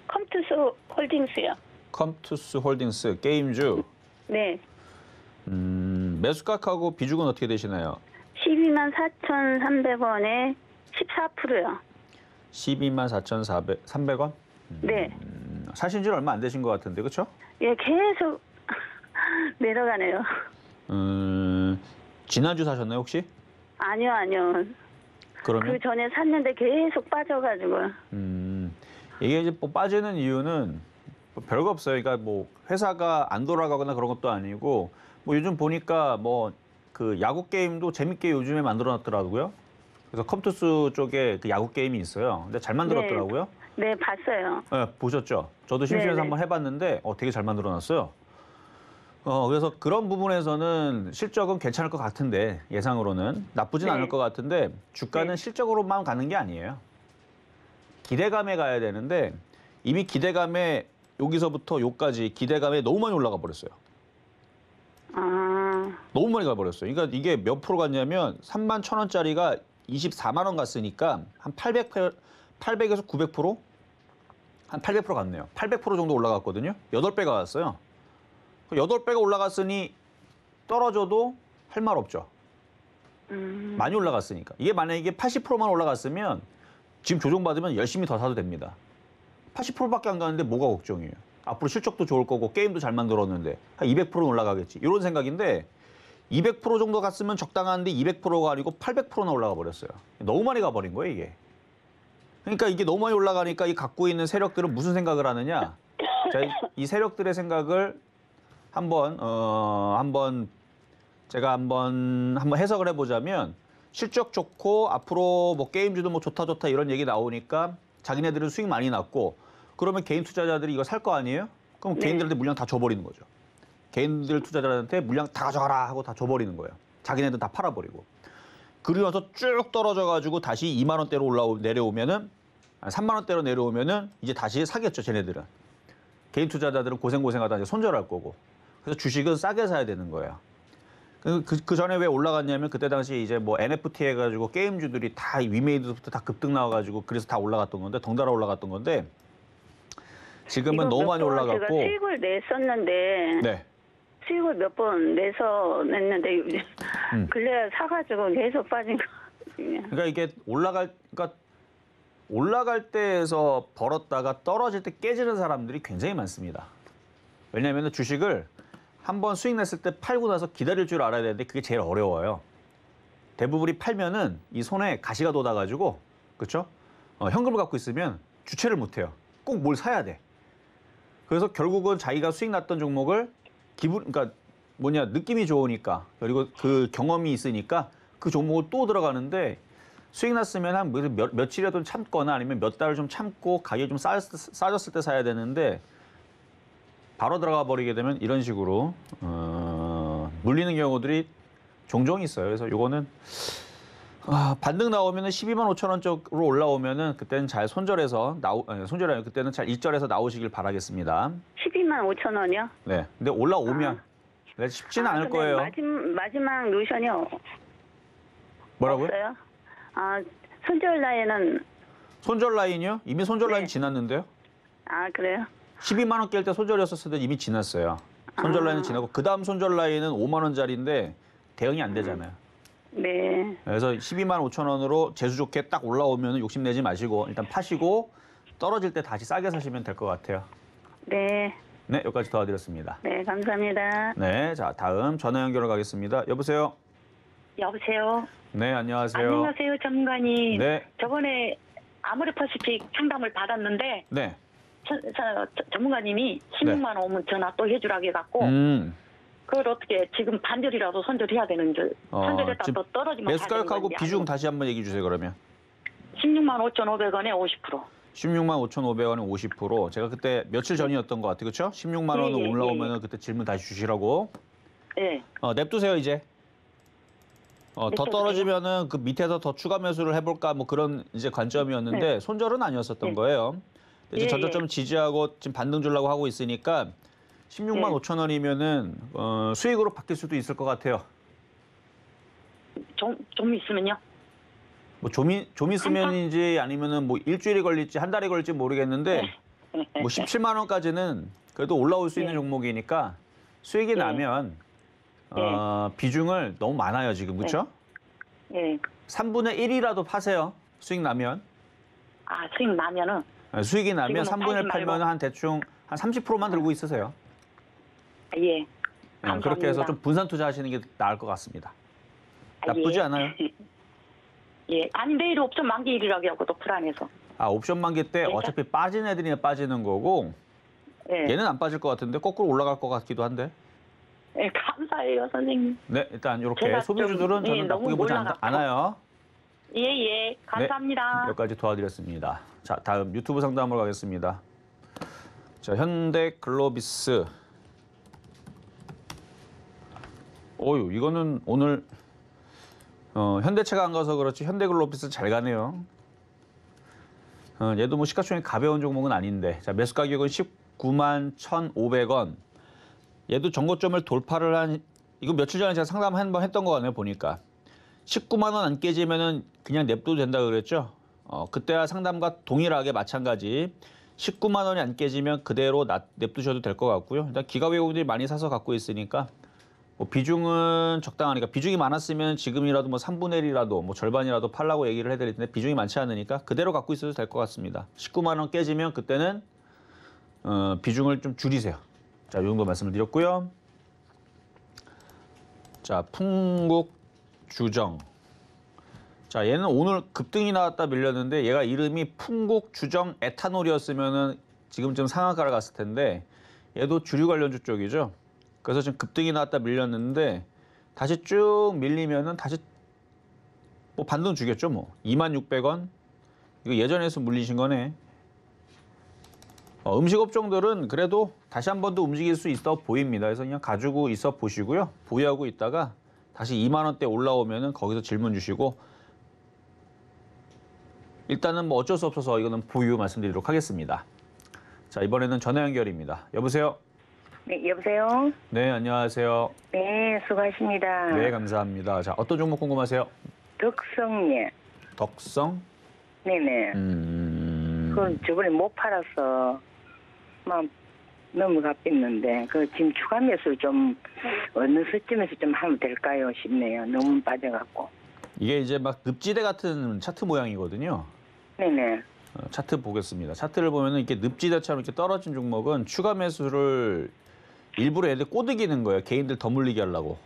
컴투스 홀딩스요. 컴투스 홀딩스 게임주. 네, 매수가하고 비중은 어떻게 되시나요? 124,300원에 14%요. 124,300원? 네. 사신 지 얼마 안 되신 것 같은데, 그렇죠? 예, 계속 내려가네요. 지난주 사셨나요, 혹시? 아니요. 그러면? 그 전에 샀는데 계속 빠져가지고. 이게 이제 뭐 빠지는 이유는 뭐 별거 없어요. 그러니까 뭐 회사가 안 돌아가거나 그런 것도 아니고 뭐 요즘 보니까 뭐 그 야구 게임도 재밌게 요즘에 만들어놨더라고요. 그래서 컴투스 쪽에 그 야구 게임이 있어요. 근데 잘 만들었더라고요. 네, 봤어요. 네, 보셨죠? 저도 심심해서 네네. 한번 해봤는데 되게 잘 만들어놨어요. 그래서 그런 부분에서는 실적은 괜찮을 것 같은데 예상으로는 나쁘진 네. 않을 것 같은데 주가는 네. 실적으로만 가는 게 아니에요. 기대감에 가야 되는데 이미 기대감에 여기서부터 여기까지 기대감에 너무 많이 올라가 버렸어요. 너무 많이 가버렸어요. 그러니까 이게 몇 프로 갔냐면 31,000원짜리가 24만 원 갔으니까 한 800에서 900%? 한 800% 갔네요. 800% 정도 올라갔거든요. 8배가 갔어요. 8배가 올라갔으니 떨어져도 할 말 없죠. 많이 올라갔으니까. 이게 만약에 이게 80%만 올라갔으면 지금 조정받으면 열심히 더 사도 됩니다. 80%밖에 안 가는데 뭐가 걱정이에요. 앞으로 실적도 좋을 거고 게임도 잘 만들었는데 한 200%는 올라가겠지. 이런 생각인데 200% 정도 갔으면 적당한데 200%가 아니고 800%나 올라가 버렸어요. 너무 많이 가버린 거예요, 이게. 그러니까 이게 너무 많이 올라가니까 이 갖고 있는 세력들은 무슨 생각을 하느냐. 자, 이 세력들의 생각을 제가 한번 해석을 해보자면 실적 좋고 앞으로 뭐 게임주도 뭐 좋다 이런 얘기 나오니까 자기네들은 수익 많이 났고 그러면 개인 투자자들이 이거 살 거 아니에요? 그럼 네. 개인들한테 물량 다 줘버리는 거죠. 개인들 투자자들한테 물량 다 가져가라 하고 다 줘버리는 거예요. 자기네들 다 팔아버리고. 그리고 나서 쭉 떨어져가지고 다시 2만 원대로 내려오면은 3만 원대로 내려오면은 이제 다시 사겠죠, 쟤네들은. 개인 투자자들은 고생하다 이제 손절할 거고. 그래서 주식은 싸게 사야 되는 거예요. 그 전에 왜 올라갔냐면 그때 당시 이제 뭐 NFT 해가지고 게임주들이 다 위메이드부터 다 급등 나와가지고 그래서 다 올라갔던 건데 덩달아 올라갔던 건데 지금은 너무 많이 올라갔고. 제가 수익을 냈었는데 네. 수익을 몇 번 냈는데 근래 사가지고 계속 빠진 거. 그러니까 이게 올라갈 때에서 벌었다가 떨어질 때 깨지는 사람들이 굉장히 많습니다. 왜냐하면 주식을 한번 수익 냈을 때 팔고 나서 기다릴 줄 알아야 되는데 그게 제일 어려워요. 대부분이 팔면은 이 손에 가시가 돋아가지고, 그렇죠? 현금을 갖고 있으면 주체를 못해요. 꼭 뭘 사야 돼. 그래서 결국은 자기가 수익 났던 종목을 그러니까 느낌이 좋으니까 그리고 그 경험이 있으니까 그 종목을 또 들어가는데 수익 났으면 한 며칠이라도 참거나 아니면 몇 달을 좀 참고 가격이 좀 싸졌을 때 사야 되는데 바로 들어가 버리게 되면 이런 식으로 물리는 경우들이 종종 있어요. 그래서 요거는 반등 나오면은 12만 5천 원 쪽으로 올라오면은 그때는 잘 손절해서 손절이 아니고 그때는 잘 일절해서 나오시길 바라겠습니다. 12만 5천 원이요? 네. 근데 올라오면 쉽지는 않을 근데 거예요. 마지막 노션이요. 뭐라고요? 없어요? 손절 라인은 손절 라인이요? 이미 손절 라인 지났는데요. 그래요? 12만 원 깰 때 손절이었을 때 이미 지났어요. 손절 라인은 지나고 그 다음 손절 라인은 5만 원짜리인데 대응이 안 되잖아요. 네. 그래서 12만 5천 원으로 재수 좋게 딱 올라오면 욕심내지 마시고 일단 파시고 떨어질 때 다시 싸게 사시면 될 것 같아요. 네. 네, 여기까지 도와드렸습니다. 네, 감사합니다. 네, 자 다음 전화 연결을 가겠습니다. 여보세요? 여보세요. 네, 안녕하세요. 안녕하세요, 전문가님. 네, 저번에 아모레퍼시픽 상담을 받았는데 네. 전문가님이 16만 원 오면 전화 또 해주라고 해갖고 그걸 어떻게 지금 반절이라도 손절해야 되는지 손절했다 또 떨어지면 매수 가격하고 비중 다시 한번 얘기해 주세요, 그러면. 16만 5,500원에 50%. 16만 5,500원에 50%. 제가 그때 며칠 전이었던 것 같아요, 그렇죠? 16만 원 예, 올라오면 그때 질문 다시 주시라고. 예. 냅두세요, 이제. 더 냅둬도 떨어지면은 그 밑에서 더 추가 매수를 해볼까 뭐 그런 이제 관점이었는데 손절은 아니었었던 거예요. 이제 전저점 지지하고 지금 반등 주려고 하고 있으니까 16만 5천 원이면은 수익으로 바뀔 수도 있을 것 같아요. 좀 있으면요? 뭐 좀 있으면인지 아니면은 뭐 일주일이 걸릴지 한 달이 걸릴지 모르겠는데 뭐 17만 원까지는 그래도 올라올 수 있는 종목이니까 수익이 나면 비중을 너무 많아요 지금 그렇죠? 예. 3분의 1이라도 파세요. 수익 나면. 수익 나면은 수익이 나면 지금은 3분의 1 팔지 팔면 말고. 한 대충 한 30%만 들고 있으세요. 예. 감사합니다. 그렇게 해서 좀 분산 투자하시는 게 나을 것 같습니다. 나쁘지 않아요. 예. 아니 내일 옵션 만기일이라고 하고 또 불안해서. 옵션 만기 때 어차피 빠진 애들이 빠지는 거고 예. 얘는 안 빠질 것 같은데 거꾸로 올라갈 것 같기도 한데. 예, 감사해요, 선생님. 네, 일단 이렇게 제가 소비주들은 좀, 저는 너무 나쁘게 보지 몰라갖고. 않아요. 예, 감사합니다. 여기까지 도와드렸습니다. 자, 다음 유튜브 상담으로 가겠습니다. 자, 현대글로비스. 이거는 오늘 현대차가 안 가서 그렇지 현대글로비스 잘 가네요. 얘도 뭐 시가총액 가벼운 종목은 아닌데. 자, 매수 가격은 19만 1,500원. 얘도 정고점을 돌파를 이거 며칠 전에 제가 상담 한번 했던 거 같네요, 보니까. 19만 원 안 깨지면은 그냥 냅둬도 된다 그랬죠. 그때와 상담과 동일하게 마찬가지. 19만 원이 안 깨지면 그대로 냅두셔도 될 것 같고요. 일단 기가 외국인들이 많이 사서 갖고 있으니까 뭐 비중은 적당하니까 비중이 많았으면 지금이라도 뭐 3분의 1이라도 뭐 절반이라도 팔라고 얘기를 해드릴 텐데 비중이 많지 않으니까 그대로 갖고 있어도 될 것 같습니다. 19만 원 깨지면 그때는 비중을 좀 줄이세요. 자, 이 정도 말씀을 드렸고요. 자, 풍국주정. 자, 얘는 오늘 급등이 나왔다 밀렸는데 얘가 이름이 풍국주정 에탄올이었으면은 지금쯤 상한가를 갔을 텐데 얘도 주류 관련주 쪽이죠. 그래서 지금 급등이 나왔다 밀렸는데 다시 쭉 밀리면은 다시 뭐 반등 주겠죠, 뭐. 26,600원. 이거 예전에서 물리신 거네. 음식업종들은 그래도 다시 한 번 더 움직일 수 있어 보입니다. 그래서 그냥 가지고 있어 보시고요. 보유하고 있다가 다시 2만 원대 올라오면은 거기서 질문 주시고 일단은 뭐 어쩔 수 없어서 이거는 보유 말씀드리도록 하겠습니다. 자, 이번에는 전화 연결입니다. 여보세요? 네, 여보세요? 네, 안녕하세요. 네, 수고하십니다. 네, 감사합니다. 자, 어떤 종목 궁금하세요? 덕성예. 덕성? 네네. 그건 저번에 못 팔아서 막 너무 갚였는데 지금 추가 매수 좀 어느 시점에서 좀 하면 될까요 싶네요. 너무 빠져갖고. 이게 이제 막 늪지대 같은 차트 모양이거든요. 네네. 차트 보겠습니다. 차트를 보면은 이렇게 늪지대처럼 이렇게 떨어진 종목은 추가 매수를 일부러 애들 꼬드기는 거예요. 개인들 더 물리게 하려고.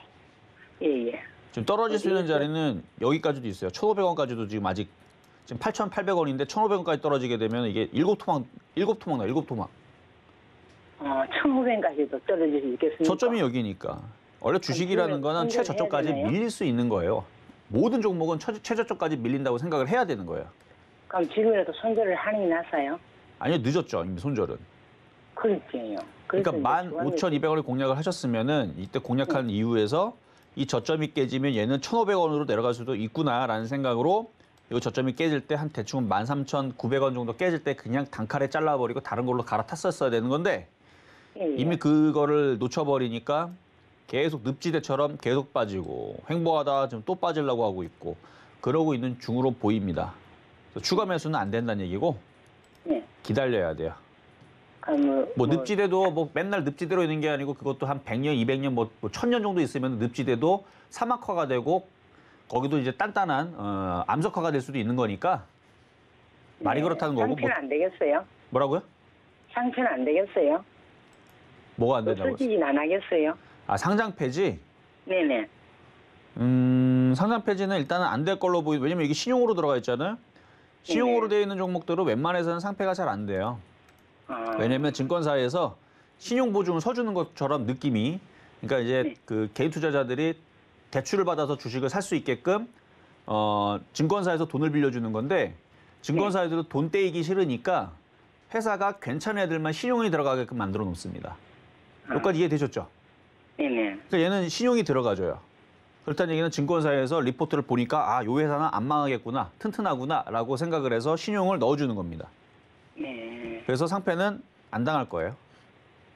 예예. 지금 떨어질 수 있는 자리는 여기까지도 있어요. 1,500원까지도 지금 아직 지금 8,800원인데 1,500원까지 떨어지게 되면 이게 일곱 토막 나, 일곱 토막. 1,500까지도 떨어질 수 있겠습니까? 저점이 여기니까. 원래 주식이라는 거는 최저점까지 밀릴 수 있는 거예요. 모든 종목은 최저점까지 밀린다고 생각을 해야 되는 거예요. 그럼 지금이라도 손절을 하는 게 나서요? 아니요, 늦었죠, 이미 손절은. 그렇지요. 그러니까 15,200원을 공략을 하셨으면은 이때 공략한 이후에서 이 저점이 깨지면 얘는 1,500원으로 내려갈 수도 있구나라는 생각으로 이 저점이 깨질 때 한 대충 13,900원 정도 깨질 때 그냥 단칼에 잘라버리고 다른 걸로 갈아탔었어야 되는 건데 이미 그거를 놓쳐버리니까 계속 늪지대처럼 계속 빠지고 횡보하다 지금 또 빠지려고 하고 있고 그러고 있는 중으로 보입니다. 추가 매수는 안 된다는 얘기고 기다려야 돼요. 뭐 늪지대도 뭐 맨날 늪지대로 있는 게 아니고 그것도 한 100년, 200년, 뭐 1000년 정도 있으면 늪지대도 사막화가 되고 거기도 이제 단단한 암석화가 될 수도 있는 거니까 말이 그렇다는 거고. 상체는 안 되겠어요? 뭐라고요? 상체는 안 되겠어요? 뭐가 안 된다고요? 없어지진 안 하겠어요? 아, 상장 폐지? 네네. 상장 폐지는 일단은 안 될 걸로 보이고 왜냐면 이게 신용으로 들어가 있잖아요. 신용으로 되어 있는 종목들은 웬만해서는 상폐가 잘 안 돼요. 왜냐면 증권사에서 신용보증을 서주는 것처럼 느낌이 그러니까 이제 그 개인 투자자들이 대출을 받아서 주식을 살 수 있게끔 증권사에서 돈을 빌려주는 건데 증권사에서도 돈 떼이기 싫으니까 회사가 괜찮은 애들만 신용이 들어가게끔 만들어 놓습니다. 여기까지 이해되셨죠? 네네. 그러니까 얘는 신용이 들어가줘요. 그렇다는 얘기는 증권사에서 리포트를 보니까 아, 요 회사는 안 망하겠구나, 튼튼하구나라고 생각을 해서 신용을 넣어주는 겁니다. 네. 그래서 상패는 안 당할 거예요.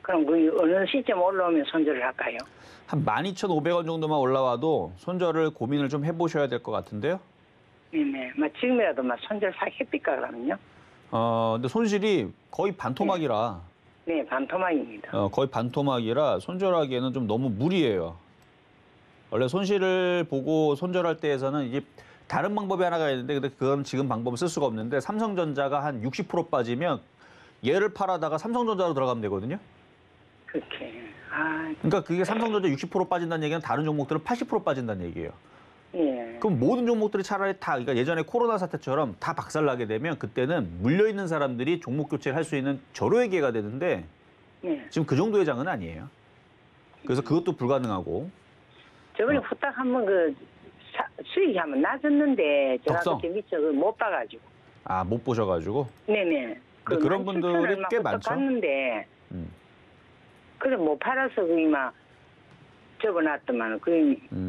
그럼 그 어느 시점 올라오면 손절을 할까요? 한 12,500원 정도만 올라와도 손절을 고민을 좀 해보셔야 될 것 같은데요. 네네. 지금이라도 손절 사겠습니까 그러면요? 근데 손실이 거의 반토막이라. 네, 반토막입니다. 거의 반토막이라 손절하기에는 좀 너무 무리예요. 원래 손실을 보고 손절할 때에서는 이게 다른 방법이 하나가 있는데 근데 그건 지금 방법을 쓸 수가 없는데 삼성전자가 한 60% 빠지면 얘를 팔아다가 삼성전자로 들어가면 되거든요. 그렇게. 그러니까 그게 삼성전자 60% 빠진다는 얘기는 다른 종목들은 80% 빠진다는 얘기예요. 예. 그럼 모든 종목들이 차라리 다 그러니까 예전에 코로나 사태처럼 다 박살나게 되면 그때는 물려있는 사람들이 종목 교체를 할 수 있는 절호의 기회가 되는데 지금 그 정도의 장은 아니에요. 그래서 그것도 불가능하고. 저번에 후딱 한번 수익이 한번 낮았는데 제가 그때 미처 못 봐가지고. 아, 못 보셔가지고? 네네. 그런 분들이 꽤 많죠. 봤는데 그래 못 팔아서 그만 접어놨더만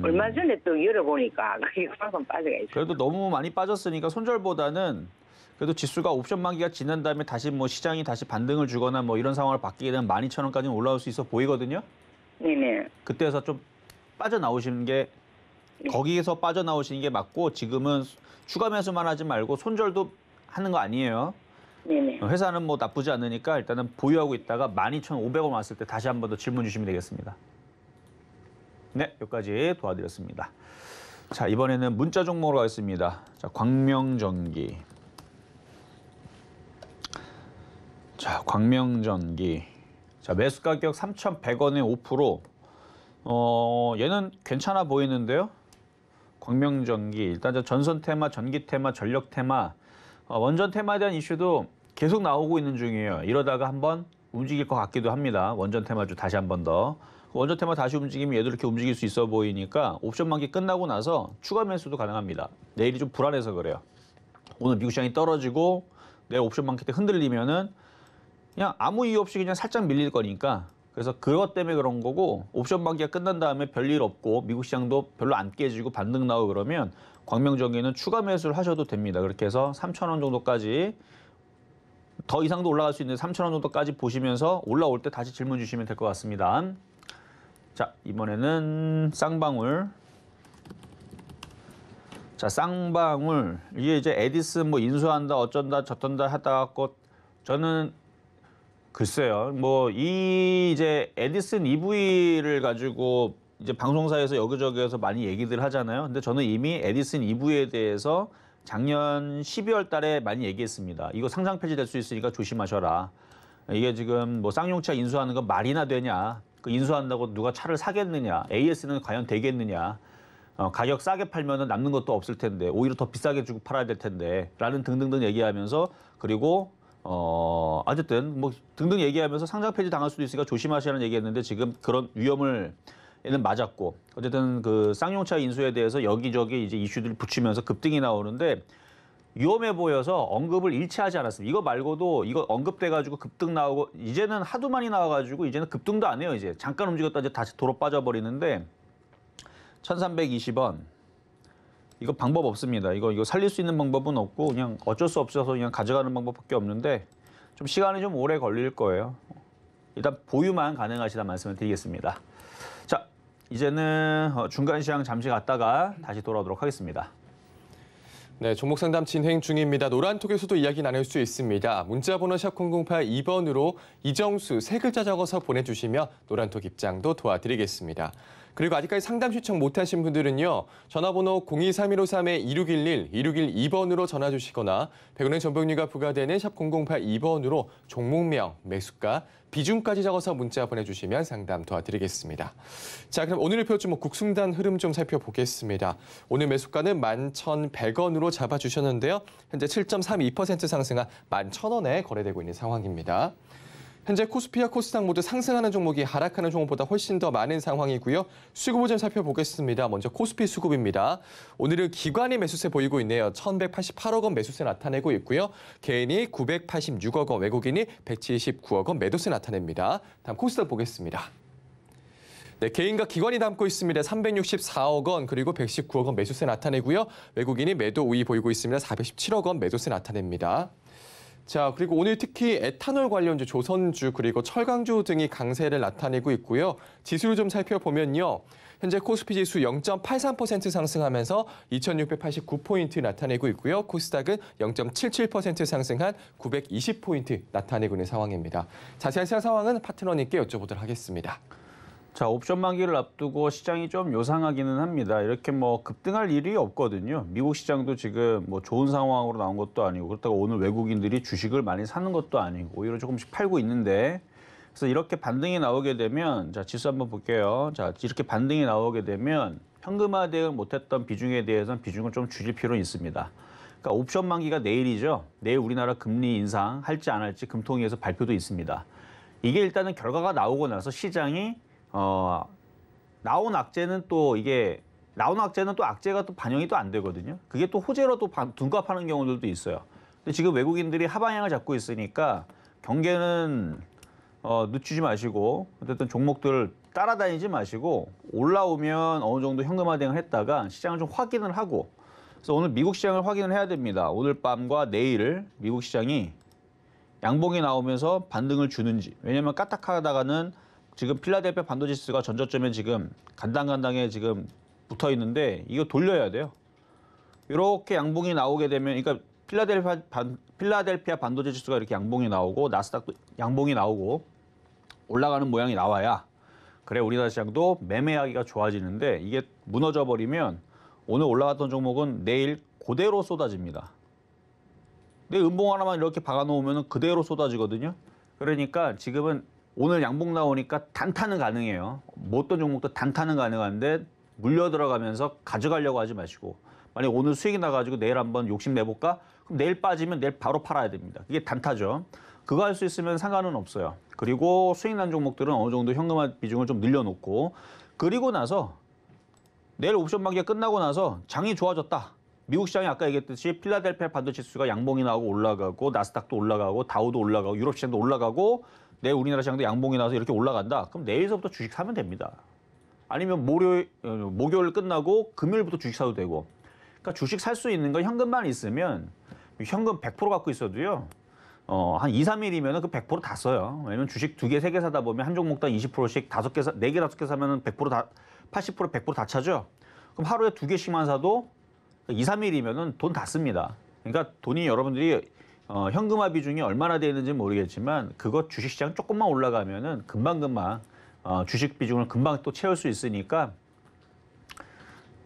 얼마 전에 또 열어보니까 그게 그만큼 빠져가 있어요. 그래도 너무 많이 빠졌으니까 손절보다는 그래도 지수가 옵션 만기가 지난 다음에 다시 뭐 시장이 다시 반등을 주거나 뭐 이런 상황을 바뀌게 되면 12,000원까지는 올라올 수 있어 보이거든요. 네네. 그때에서 좀 빠져나오시는 게 거기에서 빠져나오시는 게 맞고 지금은 추가 매수만 하지 말고 손절도 하는 거 아니에요. 네네. 회사는 뭐 나쁘지 않으니까 일단은 보유하고 있다가 12,500원 왔을 때 다시 한 번 더 질문 주시면 되겠습니다. 네, 여기까지 도와드렸습니다. 자, 이번에는 문자 종목으로 가겠습니다. 자, 광명전기. 자, 광명전기. 자, 매수 가격 3,100원에 5%. 얘는 괜찮아 보이는데요. 광명전기. 일단 전선 테마, 전기 테마, 전력 테마. 원전 테마에 대한 이슈도 계속 나오고 있는 중이에요. 이러다가 한번 움직일 것 같기도 합니다. 원전 테마주 다시 한 번 더. 원전 테마 다시 움직이면 얘도 이렇게 움직일 수 있어 보이니까 옵션 만기 끝나고 나서 추가 매수도 가능합니다. 내일이 좀 불안해서 그래요. 오늘 미국 시장이 떨어지고 내일 옵션 만기 때 흔들리면은 그냥 아무 이유 없이 그냥 살짝 밀릴 거니까 그래서 그것 때문에 그런 거고 옵션 만기가 끝난 다음에 별일 없고 미국 시장도 별로 안 깨지고 반등 나오고 그러면 광명전기는 추가 매수를 하셔도 됩니다. 그렇게 해서 3,000원 정도까지 더 이상도 올라갈 수 있는 3,000원 정도까지 보시면서 올라올 때 다시 질문 주시면 될 것 같습니다. 자, 이번에는 쌍방울. 자, 쌍방울. 이게 이제 에디슨 뭐 인수한다, 어쩐다, 저쩐다 하다가 저는 글쎄요. 뭐 이 이제 에디슨 EV를 가지고 이제 방송사에서 여기저기에서 많이 얘기들 하잖아요. 근데 저는 이미 에디슨 EV에 대해서 작년 12월 달에 많이 얘기했습니다. 이거 상장 폐지될 수 있으니까 조심하셔라. 이게 지금 뭐 쌍용차 인수하는 거 말이나 되냐. 그 인수한다고 누가 차를 사겠느냐. AS는 과연 되겠느냐. 가격 싸게 팔면은 남는 것도 없을 텐데 오히려 더 비싸게 주고 팔아야 될 텐데 라는 등등등 얘기하면서 그리고 어쨌든 뭐 등등 얘기하면서 상장 폐지 당할 수도 있으니까 조심하시라는 얘기했는데 지금 그런 위험을 얘는 맞았고 어쨌든 그 쌍용차 인수에 대해서 여기저기 이제 이슈들이 붙이면서 급등이 나오는데 위험해 보여서 언급을 일치하지 않았습니다. 이거 말고도 이거 언급돼가지고 급등 나오고 이제는 하도 많이 나와가지고 이제는 급등도 안 해요. 이제 잠깐 움직였다 이제 다시 도로 빠져버리는데 1,320원 이거 방법 없습니다. 이거 살릴 수 있는 방법은 없고 그냥 어쩔 수 없어서 그냥 가져가는 방법밖에 없는데 좀 시간이 좀 오래 걸릴 거예요. 일단 보유만 가능하시다 말씀을 드리겠습니다. 자, 이제는 중간 시장 잠시 갔다가 다시 돌아오도록 하겠습니다. 네, 종목 상담 진행 중입니다. 노란톡에서도 이야기 나눌 수 있습니다. 문자번호 샵 0082번으로 이정수 세 글자 적어서 보내주시면 노란톡 입장도 도와드리겠습니다. 그리고 아직까지 상담 신청 못하신 분들은요. 전화번호 023153-2611, 2612번으로 전화 주시거나 100원의 전복료가 부과되는 샵 0082번으로 종목명, 매수가, 비중까지 적어서 문자 보내주시면 상담 도와드리겠습니다. 자, 그럼 오늘의 표주목 국순단 흐름 좀 살펴보겠습니다. 오늘 매수가는 11,100원으로 잡아주셨는데요. 현재 7.32% 상승한 11,000원에 거래되고 있는 상황입니다. 현재 코스피와 코스닥 모두 상승하는 종목이 하락하는 종목보다 훨씬 더 많은 상황이고요. 수급을 좀 살펴보겠습니다. 먼저 코스피 수급입니다. 오늘은 기관이 매수세 보이고 있네요. 1,188억 원 매수세 나타내고 있고요. 개인이 986억 원, 외국인이 179억 원 매도세 나타냅니다. 다음 코스닥 보겠습니다. 네, 개인과 기관이 담고 있습니다. 364억 원 그리고 119억 원 매수세 나타내고요. 외국인이 매도 우위 보이고 있습니다. 417억 원 매도세 나타냅니다. 자, 그리고 오늘 특히 에탄올 관련주, 조선주, 그리고 철강주 등이 강세를 나타내고 있고요. 지수를 좀 살펴보면요. 현재 코스피 지수 0.83% 상승하면서 2,689포인트 나타내고 있고요. 코스닥은 0.77% 상승한 920포인트 나타내고 있는 상황입니다. 자세한 시장 상황은 파트너님께 여쭤보도록 하겠습니다. 자, 옵션 만기를 앞두고 시장이 좀 요상하기는 합니다. 이렇게 뭐 급등할 일이 없거든요. 미국 시장도 지금 뭐 좋은 상황으로 나온 것도 아니고 그렇다고 오늘 외국인들이 주식을 많이 사는 것도 아니고 오히려 조금씩 팔고 있는데 그래서 이렇게 반등이 나오게 되면 자, 지수 한번 볼게요. 자, 이렇게 반등이 나오게 되면 현금화 대응 못했던 비중에 대해서는 비중을 좀 줄일 필요는 있습니다. 그러니까 옵션 만기가 내일이죠. 내일 우리나라 금리 인상 할지 안 할지 금통위에서 발표도 있습니다. 이게 일단은 결과가 나오고 나서 시장이 나온 악재는 또 악재가 또 반영이 또 안 되거든요. 그게 또 호재로 또 둔갑하는 경우들도 있어요. 근데 지금 외국인들이 하방향을 잡고 있으니까 경계는 늦추지 마시고 어쨌든 종목들 따라다니지 마시고 올라오면 어느 정도 현금화 대응을 했다가 시장을 좀 확인을 하고 그래서 오늘 미국 시장을 확인을 해야 됩니다. 오늘 밤과 내일 미국 시장이 양봉이 나오면서 반등을 주는지 왜냐하면 까딱하다가는 지금 필라델피아 반도체 지수가 전저점에 지금 간당간당에 지금 붙어 있는데 이거 돌려야 돼요. 이렇게 양봉이 나오게 되면 그러니까 필라델피아 반도체 지수가 이렇게 양봉이 나오고 나스닥도 양봉이 나오고 올라가는 모양이 나와야 그래 우리나라 시장도 매매하기가 좋아지는데 이게 무너져 버리면 오늘 올라갔던 종목은 내일 그대로 쏟아집니다. 근데 음봉 하나만 이렇게 박아 놓으면 그대로 쏟아지거든요. 그러니까 지금은 오늘 양봉 나오니까 단타는 가능해요. 뭐 어떤 종목도 단타는 가능한데 물려 들어가면서 가져가려고 하지 마시고 만약 오늘 수익이 나가지고 내일 한번 욕심 내볼까? 그럼 내일 빠지면 내일 바로 팔아야 됩니다. 그게 단타죠. 그거 할 수 있으면 상관은 없어요. 그리고 수익 난 종목들은 어느 정도 현금화 비중을 좀 늘려놓고 그리고 나서 내일 옵션 만기가 끝나고 나서 장이 좋아졌다. 미국 시장이 아까 얘기했듯이 필라델피아 반도체 지수가 양봉이 나오고 올라가고 나스닥도 올라가고 다우도 올라가고 유럽 시장도 올라가고 내일 우리나라 시장도 양봉이 나와서 이렇게 올라간다. 그럼 내일서부터 주식 사면 됩니다. 아니면 목요일 끝나고 금요일부터 주식 사도 되고. 그러니까 주식 살 수 있는 건 현금만 있으면 현금 100% 갖고 있어도요. 한 2, 3일이면 그 100% 다 써요. 왜냐면 주식 2개, 3개 사다 보면 한 종목당 20%씩 4개, 5개 사면 100% 다 80%, 100% 다 차죠. 그럼 하루에 2개씩만 사도 2, 3일이면 돈 다 씁니다. 그러니까 돈이 여러분들이 현금화 비중이 얼마나 되는지 모르겠지만 그거 주식시장 조금만 올라가면은 금방금방 주식 비중을 금방 또 채울 수 있으니까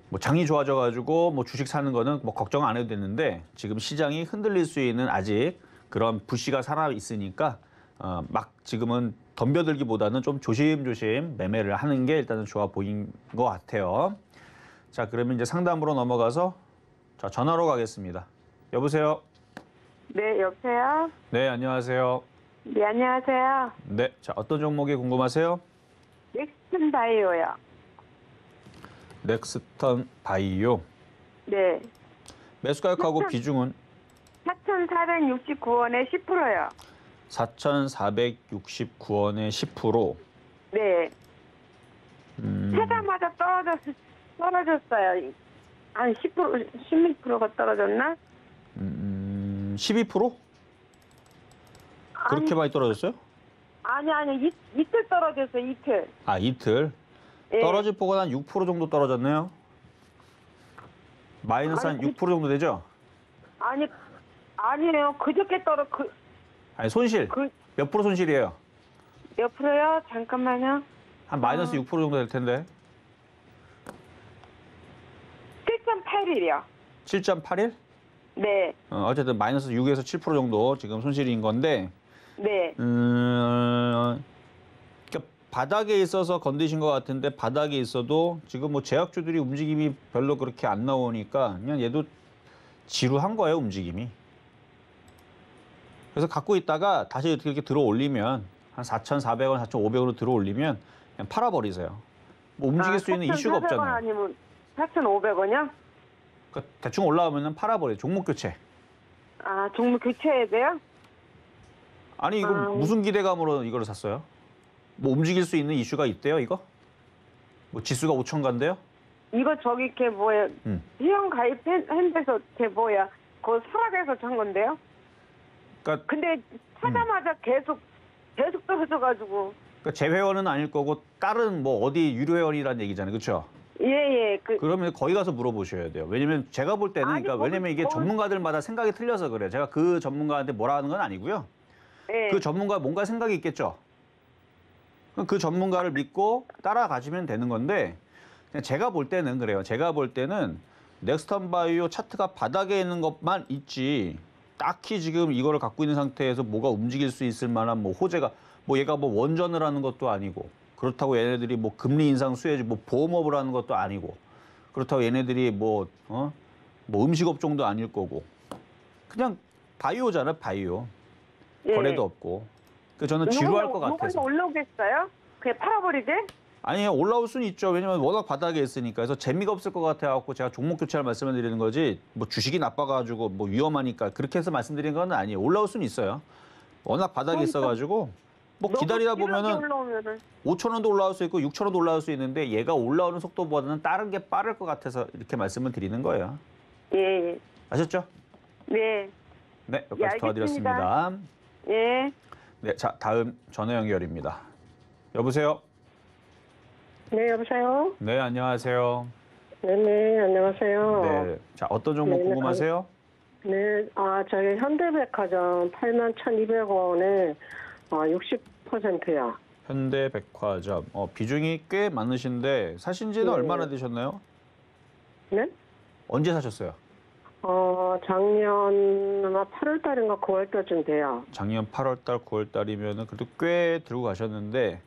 뭐 장이 좋아져가지고 뭐 주식 사는 거는 뭐 걱정 안 해도 되는데 지금 시장이 흔들릴 수 있는 아직 그런 부시가 살아 있으니까 막 지금은 덤벼들기보다는 좀 조심조심 매매를 하는 게 일단은 좋아 보인 것 같아요. 자, 그러면 이제 상담으로 넘어가서 자, 전화로 가겠습니다. 여보세요. 네, 여보세요? 네, 안녕하세요. 네, 안녕하세요. 네, 자, 어떤 종목이 궁금하세요? 넥슨 바이오요. 넥스턴 바이오. 네. 매수 가격하고 비중은 4,469원에 10%요. 4,469원에 10%. 네. 사자마자 떨어졌어요. 한 10%, 16%가 떨어졌나? 12%? 그렇게 많이 떨어졌어요? 아니, 이틀 떨어졌어요, 이틀. 아, 이틀. 예. 떨어질 폭은 한 6% 정도 떨어졌네요. 마이너스 한 6% 정도 되죠? 아니에요. 그저께 아니, 손실. 몇 프로 손실이에요? 몇 프로요? 잠깐만요. 한 마이너스 6% 정도 될 텐데. 7.81이요. 7.81? 네. 어쨌든 마이너스 6에서 7% 정도 지금 손실인 건데, 네. 그러니까 바닥에 있어서 건드신 것 같은데 바닥에 있어도 지금 뭐 제약주들이 움직임이 별로 그렇게 안 나오니까 그냥 얘도 지루한 거예요, 움직임이. 그래서 갖고 있다가 다시 이렇게 들어 올리면 한 4,400원, 4,500원으로 들어 올리면 그냥 팔아버리세요. 뭐 움직일 수 있는 이슈가 4,400원 없잖아요. 아니면 4,500원이요? 그러니까 대충 올라오면 팔아버려요. 종목 교체. 아, 종목 교체해야 돼요? 아니 이거 무슨 기대감으로 이거를 샀어요? 뭐 움직일 수 있는 이슈가 있대요, 이거? 뭐 지수가 5,000가인데요? 이거 저기 걔 뭐야? 회원 가입한 데서 걔 뭐야? 그거 수락해서 산 건데요? 그러니까, 근데 사자마자 계속 떨어져가지고. 그러니까 재회원은 아닐 거고 다른 뭐 어디 유료 회원이라는 얘기잖아요, 그렇죠? 예. 그러면 거기 가서 물어보셔야 돼요. 왜냐면 제가 볼 때는, 그러니까 왜냐면 이게 전문가들마다 생각이 틀려서 그래요. 제가 그 전문가한테 뭐라 하는 건 아니고요. 예. 그 전문가 뭔가 생각이 있겠죠. 그 전문가를 믿고 따라가시면 되는 건데, 그냥 제가 볼 때는 그래요. 제가 볼 때는 넥스턴 바이오 차트가 바닥에 있는 것만 있지, 딱히 지금 이거를 갖고 있는 상태에서 뭐가 움직일 수 있을 만한 뭐 호재가, 뭐 얘가 뭐 원전을 하는 것도 아니고, 그렇다고 얘네들이 뭐 금리 인상 수혜주 뭐 보험업을 하는 것도 아니고, 그렇다고 얘네들이 뭐 음식 업종도 아닐 거고, 그냥 바이오잖아, 바이오. 예. 거래도 없고. 그 저는 지루할 것 같아서. 요거는 올라오겠어요? 그냥 팔아버리게? 아니요, 올라올 수는 있죠. 왜냐면 워낙 바닥에 있으니까. 그래서 재미가 없을 것 같아갖고 제가 종목 교체를 말씀을 드리는 거지, 뭐 주식이 나빠가지고 뭐 위험하니까 그렇게 해서 말씀드리는 건 아니에요. 올라올 수는 있어요. 워낙 바닥에 있어가지고 뭐 기다리다 보면은 5,000원도 올라올 수 있고 6,000원도 올라올 수 있는데, 얘가 올라오는 속도보다는 다른 게 빠를 것 같아서 이렇게 말씀을 드리는 거예요. 예. 아셨죠? 네. 네, 여기까지 도와드렸습니다. 예. 네, 자, 다음 전화 연결입니다. 여보세요? 네, 여보세요? 네, 안녕하세요. 네네, 안녕하세요. 네, 자, 어떤 종목 궁금하세요? 네, 저희 현대백화점 81,200원에 60%요. 현대백화점. 비중이 꽤 많으신데 사신 지는 얼마나 되셨나요? 네? 언제 사셨어요? 작년 아마 8월 달인가 9월 달쯤 돼요. 작년 8월 달, 9월 달이면은 그래도 꽤 들고 가셨는데,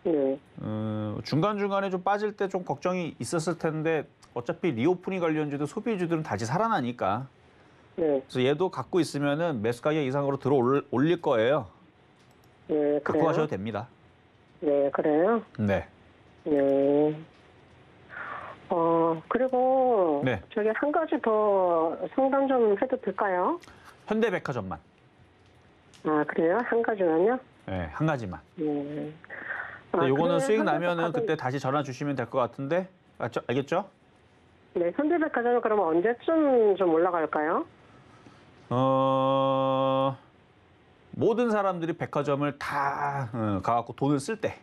네. 중간중간에 좀 빠질 때 좀 걱정이 있었을 텐데, 어차피 리오프닝 관련주도 소비주들은 다시 살아나니까. 네. 그래서 얘도 갖고 있으면은 매수 가격 이상으로 들어 올릴 거예요. 네, 갖고 가셔도 됩니다. 네, 그래요? 네. 네. 그리고 네. 저기 한 가지 더 상담 좀 해도 될까요? 현대백화점만. 아, 그래요? 한 가지만요? 네, 한 가지만. 네. 요거는 수익 나면은 그때 다시 전화 주시면 될 것 같은데, 알겠죠? 네, 현대백화점은 그러면 언제쯤 좀 올라갈까요? 모든 사람들이 백화점을 다 가갖고 돈을 쓸 때,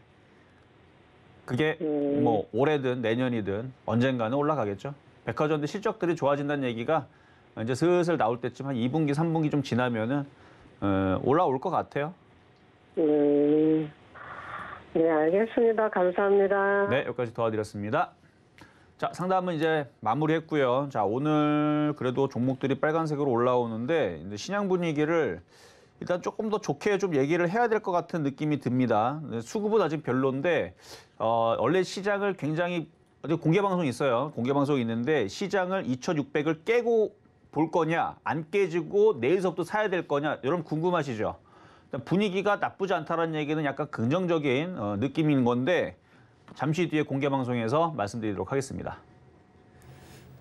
그게 뭐 올해든 내년이든 언젠가는 올라가겠죠. 백화점들 실적들이 좋아진다는 얘기가 이제 슬슬 나올 때쯤 한 2분기, 3분기 좀 지나면은 올라올 것 같아요. 네, 알겠습니다. 감사합니다. 네, 여기까지 도와드렸습니다. 자, 상담은 이제 마무리했고요. 자, 오늘 그래도 종목들이 빨간색으로 올라오는데, 이제 시장 분위기를 일단 조금 더 좋게 좀 얘기를 해야 될 것 같은 느낌이 듭니다. 수급은 아직 별론데, 원래 시장을 굉장히, 어디 공개 방송이 있어요. 공개 방송이 있는데, 시장을 2,600을 깨고 볼 거냐, 안 깨지고 내일서부터 사야 될 거냐, 여러분 궁금하시죠? 분위기가 나쁘지 않다는 얘기는 약간 긍정적인 느낌인 건데 잠시 뒤에 공개방송에서 말씀드리도록 하겠습니다.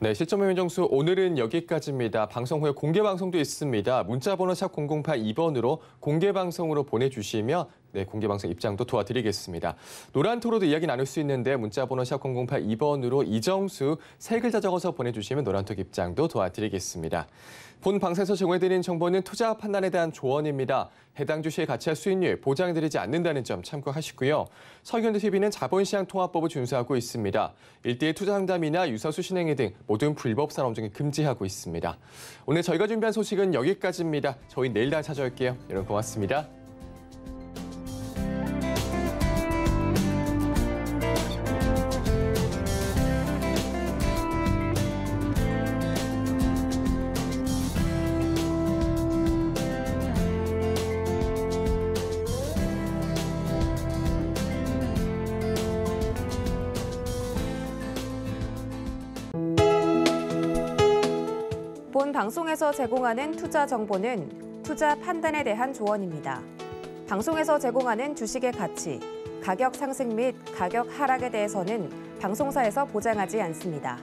네, 실전 매매 정수 오늘은 여기까지입니다. 방송 후에 공개 방송도 있습니다. 문자번호 샵 0082번으로 공개 방송으로 보내주시면 네, 공개 방송 입장도 도와드리겠습니다. 노란 토로도 이야기 나눌 수 있는데 문자번호 샵 0082번으로 이정수 세 글자 적어서 보내주시면 노란톡 입장도 도와드리겠습니다. 본 방송에서 제공해드린 정보는 투자 판단에 대한 조언입니다. 해당 주식의 가치와 수익률 보장드리지 않는다는 점 참고하시고요. 서현대TV는 자본시장 통합법을 준수하고 있습니다. 일대일 투자 상담이나 유사수 신행위 등 모든 불법 산업 중에 금지하고 있습니다. 오늘 저희가 준비한 소식은 여기까지입니다. 저희 내일 다시 찾아올게요. 여러분 고맙습니다. 본 방송에서 제공하는 투자 정보는 투자 판단에 대한 조언입니다. 방송에서 제공하는 주식의 가치, 가격 상승 및 가격 하락에 대해서는 방송사에서 보장하지 않습니다.